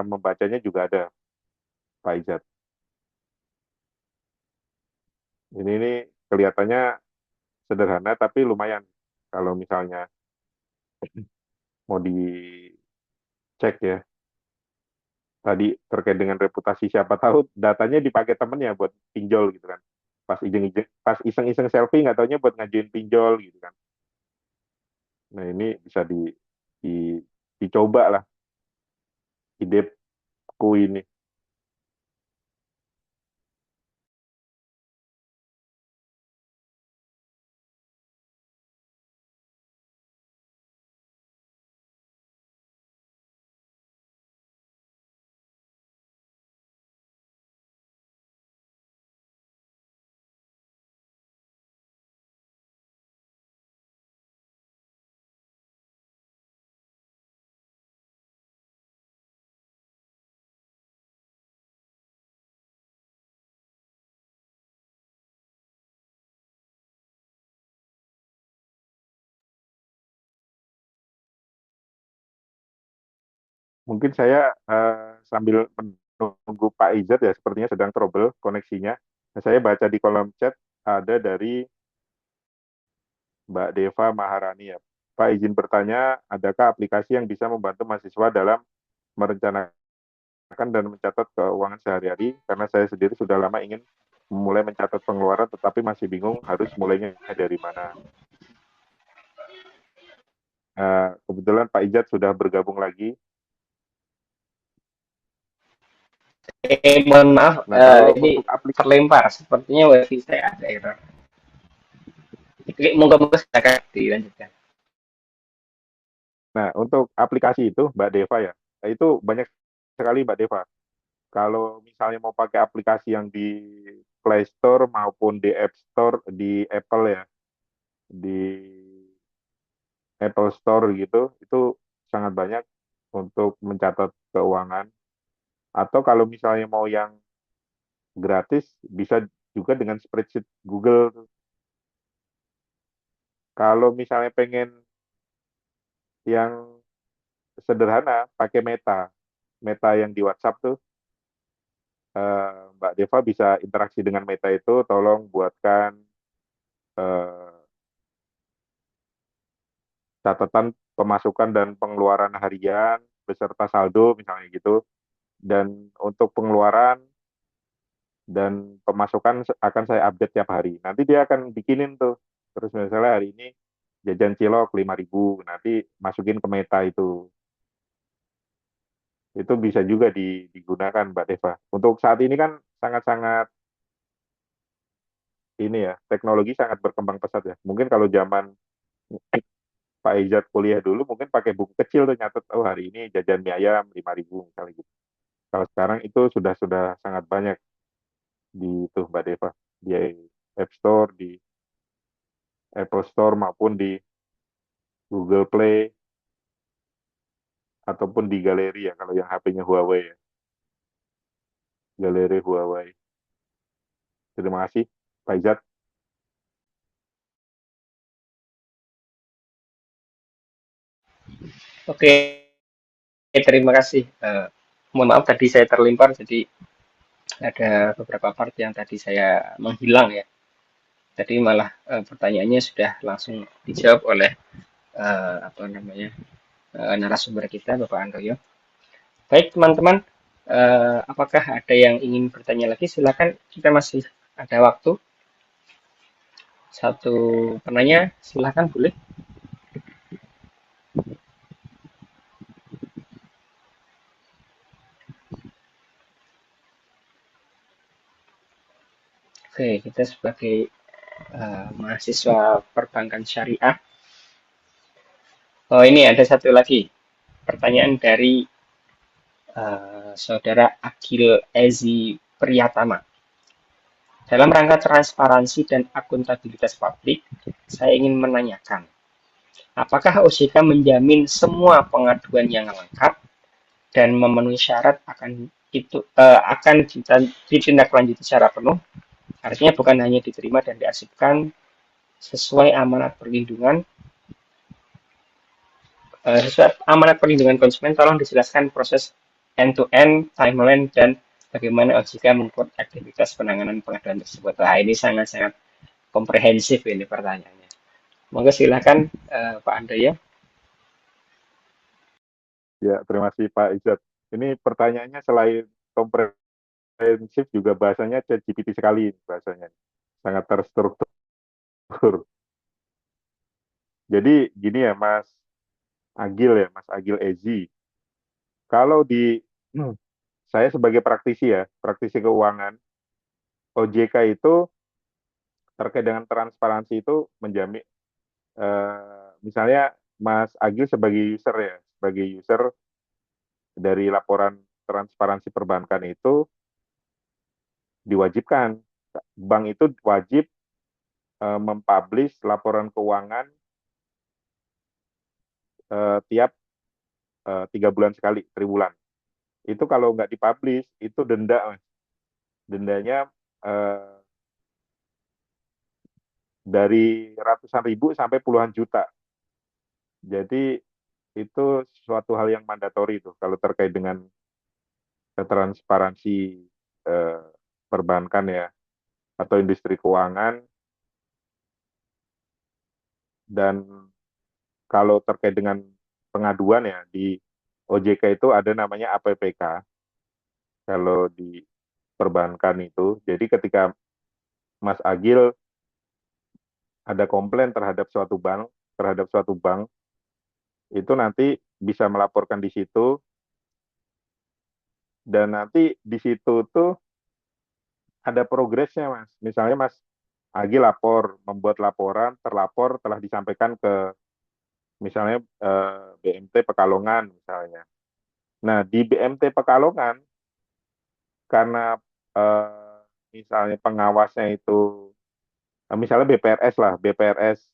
membacanya juga ada, Pak Izat. Ini kelihatannya sederhana tapi lumayan kalau misalnya mau dicek ya. Tadi terkait dengan reputasi, siapa tahu datanya dipakai temennya buat pinjol gitu kan. Pas iseng-iseng selfie nggak taunya buat ngajuin pinjol gitu kan. Nah ini bisa di, dicoba lah idepku ini. Mungkin saya sambil menunggu Pak Izat ya, sepertinya sedang trouble koneksinya. Nah, saya baca di kolom chat ada dari Mbak Deva Maharani ya. Pak izin bertanya, adakah aplikasi yang bisa membantu mahasiswa dalam merencanakan dan mencatat keuangan sehari-hari? Karena saya sendiri sudah lama ingin memulai mencatat pengeluaran, tetapi masih bingung harus mulainya dari mana. Kebetulan Pak Izat sudah bergabung lagi. Mohon maaf, Nah, kalau ini untuk aplikasi, terlempar. Sepertinya wifi saya ada error. Oke, moga-moga silakan dilanjutkan. nah untuk aplikasi itu Mbak Deva ya, itu banyak sekali Mbak Deva. Kalau misalnya mau pakai aplikasi yang di Play Store maupun di App Store di Apple ya, di Apple Store gitu, itu sangat banyak untuk mencatat keuangan. Atau kalau misalnya mau yang gratis, bisa juga dengan spreadsheet Google. Kalau misalnya pengen yang sederhana, pakai Meta. Meta yang di WhatsApp tuh, Mbak Deva bisa interaksi dengan Meta itu, tolong buatkan eh, catatan pemasukan dan pengeluaran harian beserta saldo misalnya gitu. Dan untuk pengeluaran dan pemasukan akan saya update tiap hari. Nanti dia akan bikinin tuh. Terus misalnya hari ini jajan cilok 5.000, nanti masukin ke Meta itu. Itu bisa juga digunakan Mbak Deva. Untuk saat ini kan sangat-sangat ini ya, teknologi sangat berkembang pesat ya. Mungkin kalau zaman Pak Ijat kuliah dulu mungkin pakai buku kecil tuh nyatet, oh hari ini jajan mie ayam 5.000 misalnya gitu. Kalau sekarang itu sudah sangat banyak di tuh Mbak Deva, di App Store, di Apple Store maupun di Google Play ataupun di galeri ya kalau yang HP-nya Huawei ya, galeri Huawei. Terima kasih Pak Ijat. Oke, terima kasih. Mohon maaf tadi saya terlempar, jadi ada beberapa part yang tadi saya menghilang ya. Tadi malah pertanyaannya sudah langsung dijawab oleh apa namanya narasumber kita, Bapak Andoyo. Baik teman-teman, apakah ada yang ingin bertanya lagi? Silakan, kita masih ada waktu. Satu penanya, silakan boleh. Oke, kita sebagai mahasiswa perbankan syariah. Oh, ini ada satu lagi pertanyaan dari Saudara Agil Ezi Priyatama. Dalam rangka transparansi dan akuntabilitas publik, saya ingin menanyakan, Apakah OJK menjamin semua pengaduan yang lengkap dan memenuhi syarat akan ditindaklanjuti secara penuh? Artinya bukan hanya diterima dan diarsipkan sesuai amanat perlindungan sesuai amanat perlindungan konsumen. Tolong dijelaskan proses end-to-end, timeline, dan bagaimana OJK mengukur aktivitas penanganan pengaduan tersebut. Wah, ini sangat-sangat komprehensif ini pertanyaannya. Monggo silakan Pak Andoyo. Ya, terima kasih Pak Izzat. Ini pertanyaannya selain komprehensif juga bahasanya ChatGPT sekali bahasanya. Sangat terstruktur. Jadi gini ya Mas Agil Ezi. Kalau di saya sebagai praktisi keuangan, OJK itu terkait dengan transparansi itu menjamin, misalnya Mas Agil sebagai user dari laporan transparansi perbankan itu diwajibkan, bank itu wajib mempublish laporan keuangan tiap 3 bulan sekali, triwulan. Itu kalau nggak dipublish, itu denda, Mas. Dendanya eh, dari ratusan ribu sampai puluhan juta. Jadi itu suatu hal yang mandatori itu kalau terkait dengan transparansi eh, perbankan ya atau industri keuangan. Dan kalau terkait dengan pengaduan ya di OJK itu ada namanya APPK kalau di perbankan itu. Jadi ketika Mas Agil ada komplain terhadap suatu bank itu nanti bisa melaporkan di situ, dan nanti di situ tuh ada progresnya, Mas. Misalnya Mas Agil membuat laporan, terlapor telah disampaikan ke misalnya BMT Pekalongan misalnya. Nah, di BMT Pekalongan karena misalnya pengawasnya itu misalnya BPRS lah, BPRS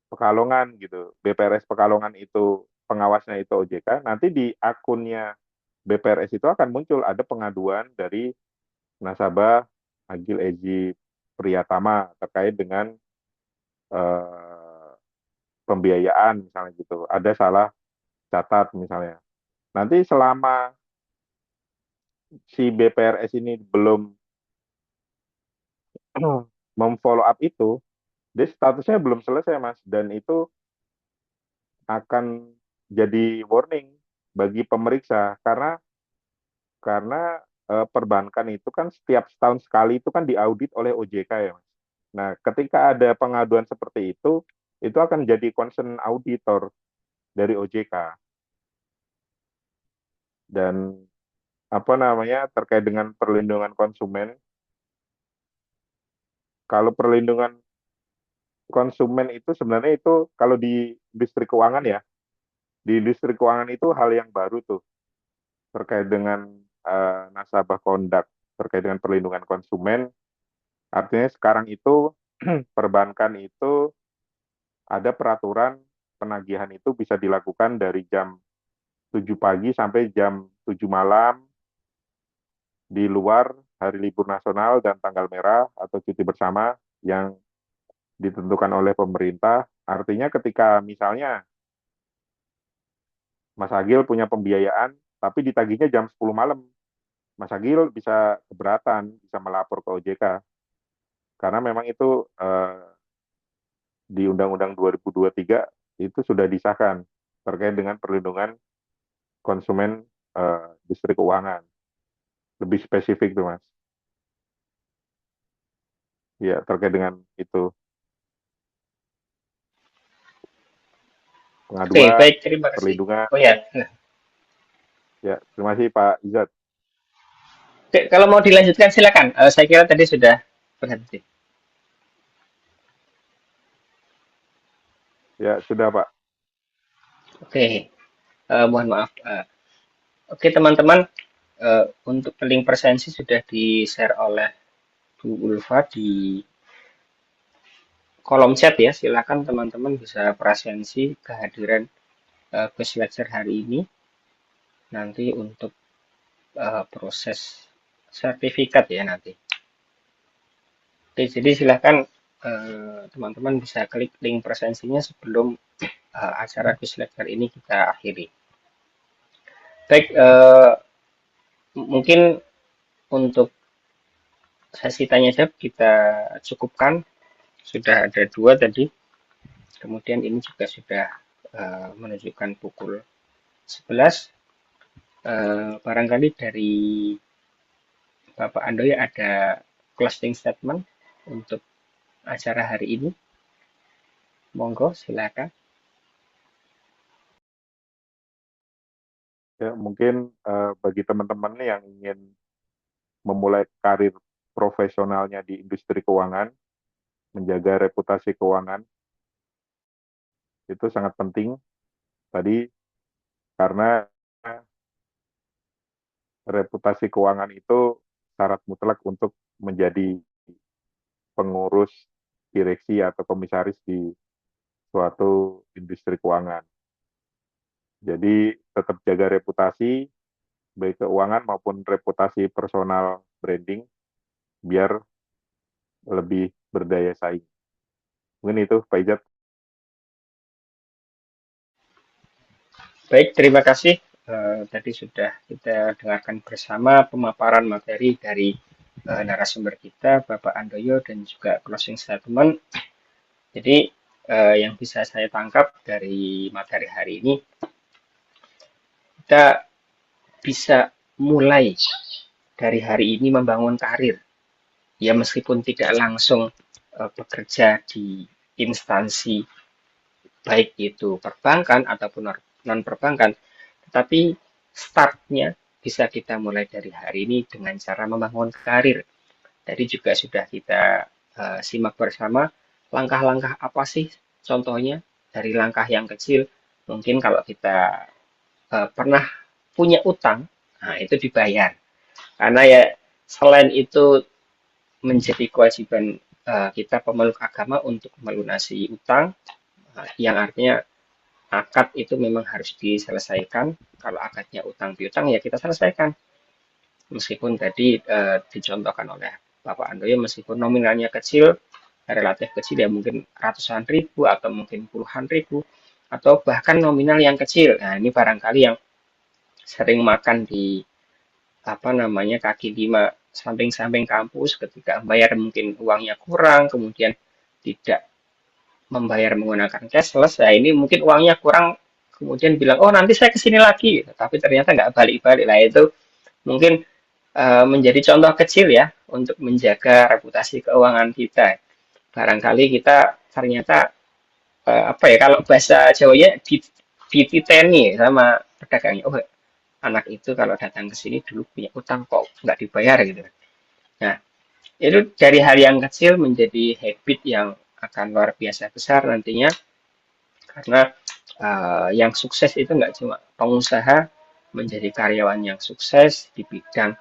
Pekalongan gitu. BPRS Pekalongan itu pengawasnya itu OJK, nanti di akunnya BPRS itu akan muncul ada pengaduan dari nasabah Agil Ezi Priyatama terkait dengan eh, pembiayaan misalnya gitu. Ada salah catat misalnya. Nanti selama si BPRS ini belum memfollow up itu, dia statusnya belum selesai, Mas. Dan itu akan jadi warning bagi pemeriksa karena perbankan itu kan setiap setahun sekali itu kan diaudit oleh OJK ya, Mas. Nah, ketika ada pengaduan seperti itu akan jadi concern auditor dari OJK. Dan apa namanya terkait dengan perlindungan konsumen, kalau perlindungan konsumen itu sebenarnya itu kalau di industri keuangan ya, di industri keuangan itu hal yang baru tuh terkait dengan nasabah conduct, terkait dengan perlindungan konsumen. Artinya sekarang itu perbankan itu ada peraturan penagihan itu bisa dilakukan dari jam 7 pagi sampai jam 7 malam di luar hari libur nasional dan tanggal merah atau cuti bersama yang ditentukan oleh pemerintah. Artinya ketika misalnya Mas Agil punya pembiayaan, tapi ditagihnya jam 10 malam, Mas Agil bisa keberatan, bisa melapor ke OJK. Karena memang itu di Undang-Undang 2023 itu sudah disahkan terkait dengan perlindungan konsumen industri keuangan. Lebih spesifik tuh, Mas. Ya, terkait dengan itu. Oke, Pengaduan, baik, terima kasih. perlindungan. Oh ya, Ya, terima kasih Pak Izzat. oke, kalau mau dilanjutkan silakan. Saya kira tadi sudah berhenti. Ya, sudah Pak. Oke, mohon maaf. Oke, teman-teman, untuk link presensi sudah di-share oleh Bu Ulfa di kolom chat ya. Silakan teman-teman bisa presensi kehadiran quiz lecture hari ini nanti untuk proses sertifikat ya nanti. Oke, jadi silakan teman-teman bisa klik link presensinya sebelum acara quiz lecture ini kita akhiri. Baik, mungkin untuk sesi tanya jawab kita cukupkan. Sudah ada 2 tadi. Kemudian ini juga sudah menunjukkan pukul 11. Barangkali dari Bapak Andoy ada closing statement untuk acara hari ini. Monggo, silakan. Ya, mungkin bagi teman-teman yang ingin memulai karir profesionalnya di industri keuangan, menjaga reputasi keuangan, itu sangat penting tadi karena reputasi keuangan itu syarat mutlak untuk menjadi pengurus direksi atau komisaris di suatu industri keuangan. Jadi tetap jaga reputasi, baik keuangan maupun reputasi personal branding, biar lebih berdaya saing. Mungkin itu, Pak Ijat. Baik, terima kasih. Tadi sudah kita dengarkan bersama pemaparan materi dari narasumber kita, Bapak Andoyo, dan juga closing statement. Jadi, yang bisa saya tangkap dari materi hari ini, kita bisa mulai dari hari ini membangun karir. Ya, meskipun tidak langsung bekerja di instansi, baik itu perbankan ataupun non-perbankan, tetapi startnya bisa kita mulai dari hari ini dengan cara membangun karir. Tadi juga sudah kita simak bersama langkah-langkah apa sih contohnya dari langkah yang kecil. Mungkin kalau kita pernah punya utang, nah itu dibayar. Karena ya selain itu menjadi kewajiban kita pemeluk agama untuk melunasi utang, yang artinya akad itu memang harus diselesaikan. Kalau akadnya utang piutang ya kita selesaikan. Meskipun tadi dicontohkan oleh Bapak Andoyo, meskipun nominalnya kecil, relatif kecil ya mungkin ratusan ribu atau mungkin puluhan ribu, atau bahkan nominal yang kecil. Nah ini barangkali yang sering makan di apa namanya kaki lima samping-samping kampus ketika bayar mungkin uangnya kurang, kemudian tidak membayar menggunakan cashless, ya ini mungkin uangnya kurang, kemudian bilang, oh nanti saya kesini lagi, tapi ternyata nggak balik-balik lah itu mungkin menjadi contoh kecil ya untuk menjaga reputasi keuangan kita. Barangkali kita ternyata apa ya kalau bahasa Jawanya dititeni sama pedagangnya. Oh anak itu kalau datang ke sini dulu punya utang kok nggak dibayar gitu. Nah itu dari hal yang kecil menjadi habit yang akan luar biasa besar nantinya karena yang sukses itu nggak cuma pengusaha menjadi karyawan yang sukses di bidang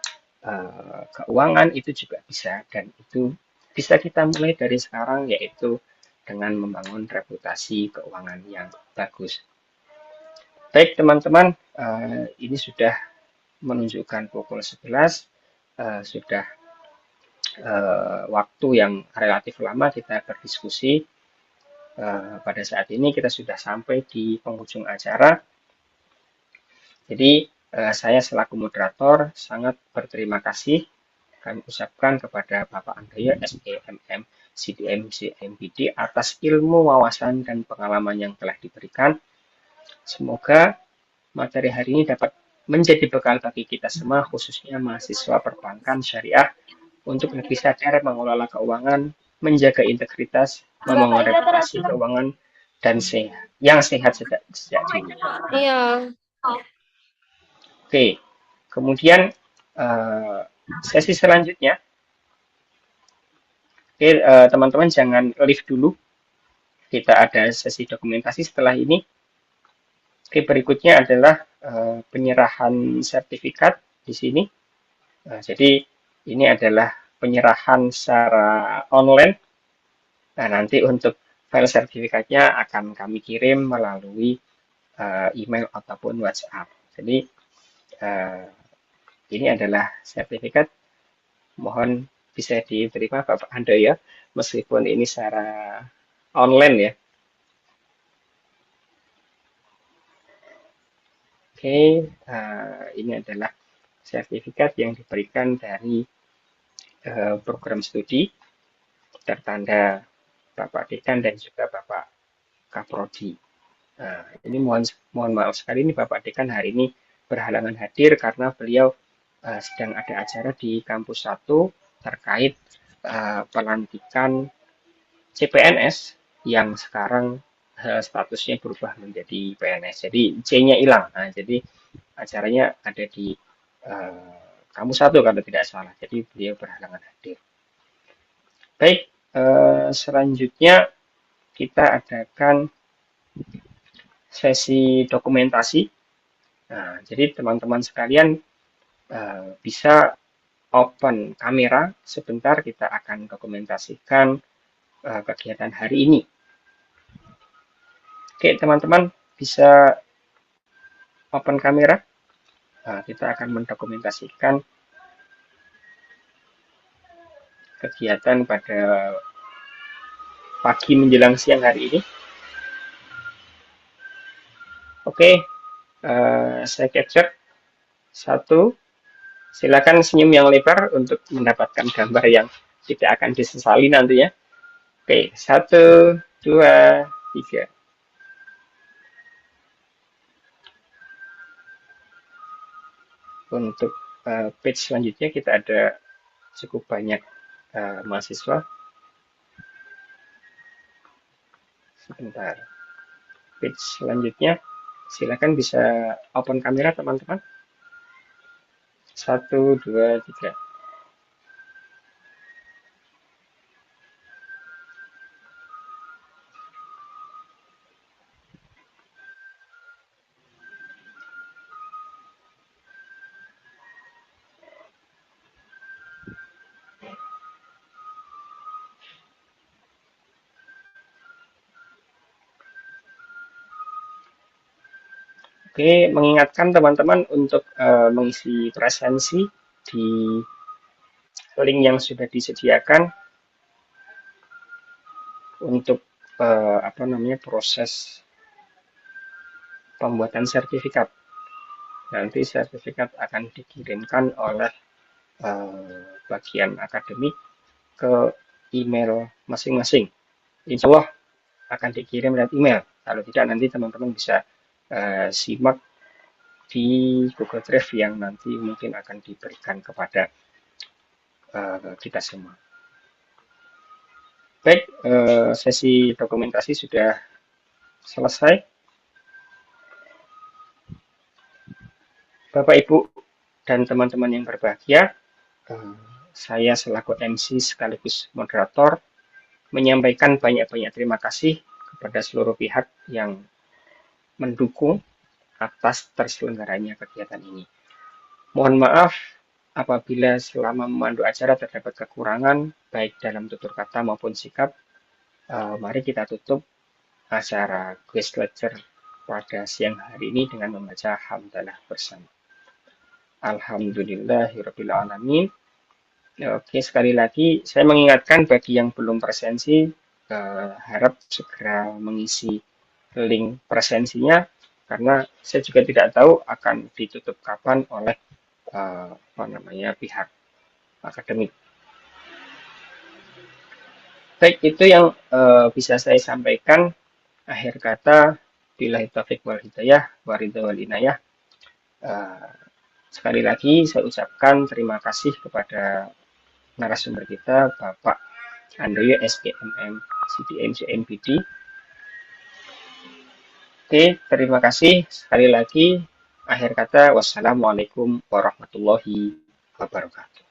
keuangan itu juga bisa dan itu bisa kita mulai dari sekarang yaitu dengan membangun reputasi keuangan yang bagus. Baik teman-teman, ini sudah menunjukkan pukul 11, sudah waktu yang relatif lama kita berdiskusi. Pada saat ini kita sudah sampai di penghujung acara. Jadi saya selaku moderator sangat berterima kasih kami ucapkan kepada Bapak Andoyo SEMM CDM CMBD atas ilmu, wawasan, dan pengalaman yang telah diberikan. Semoga materi hari ini dapat menjadi bekal bagi kita semua, khususnya mahasiswa perbankan syariah, untuk lebih sadar mengelola keuangan, menjaga integritas, membangun reputasi keuangan, dan sehat, yang sehat sejak dini. Iya. Oke, kemudian sesi selanjutnya, oke teman-teman jangan live dulu, kita ada sesi dokumentasi setelah ini. Oke, berikutnya adalah penyerahan sertifikat di sini. Jadi ini adalah penyerahan secara online. Nah, nanti untuk file sertifikatnya akan kami kirim melalui email ataupun WhatsApp. Jadi eh, ini adalah sertifikat, mohon bisa diterima Bapak Ando ya, meskipun ini secara online ya. Oke, ini adalah sertifikat yang diberikan dari program studi tertanda Bapak Dekan dan juga Bapak Kaprodi. Nah, ini mohon maaf sekali ini Bapak Dekan hari ini berhalangan hadir karena beliau sedang ada acara di kampus 1 terkait pelantikan CPNS yang sekarang statusnya berubah menjadi PNS. Jadi C-nya hilang. Nah, jadi acaranya ada di uh, kampus 1 kalau tidak salah. Jadi beliau berhalangan hadir. Baik, selanjutnya kita adakan sesi dokumentasi. Nah, jadi teman-teman sekalian bisa open kamera sebentar, kita akan dokumentasikan kegiatan hari ini. Oke, teman-teman bisa open kamera. Nah, kita akan mendokumentasikan kegiatan pada pagi menjelang siang hari ini. Oke, saya capture satu. Silakan senyum yang lebar untuk mendapatkan gambar yang tidak akan disesali nantinya. Oke, 1, 2, 3. Untuk page selanjutnya kita ada cukup banyak mahasiswa. Sebentar. Page selanjutnya, silakan bisa open kamera teman-teman. 1, 2, 3. Oke, mengingatkan teman-teman untuk mengisi presensi di link yang sudah disediakan untuk proses pembuatan sertifikat. Nanti sertifikat akan dikirimkan oleh bagian akademik ke email masing-masing. Insya Allah akan dikirim lewat email. Kalau tidak, nanti teman-teman bisa simak di Google Drive yang nanti mungkin akan diberikan kepada kita semua. Baik, sesi dokumentasi sudah selesai. Bapak, Ibu, dan teman-teman yang berbahagia, saya selaku MC sekaligus moderator menyampaikan banyak-banyak terima kasih kepada seluruh pihak yang mendukung atas terselenggaranya kegiatan ini. Mohon maaf apabila selama memandu acara terdapat kekurangan baik dalam tutur kata maupun sikap. Mari kita tutup acara guest lecture pada siang hari ini dengan membaca hamdalah bersama. Alhamdulillahirrabbilalamin. Oke, sekali lagi saya mengingatkan bagi yang belum presensi, harap segera mengisi link presensinya karena saya juga tidak tahu akan ditutup kapan oleh pihak akademik. Baik, itu yang bisa saya sampaikan. Akhir kata, billahi taufiq wal hidayah, waridha wal inayah. Sekali lagi saya ucapkan terima kasih kepada narasumber kita, Bapak Andoyo SGMM CDM CNBD. Oke, terima kasih sekali lagi. Akhir kata, wassalamualaikum warahmatullahi wabarakatuh.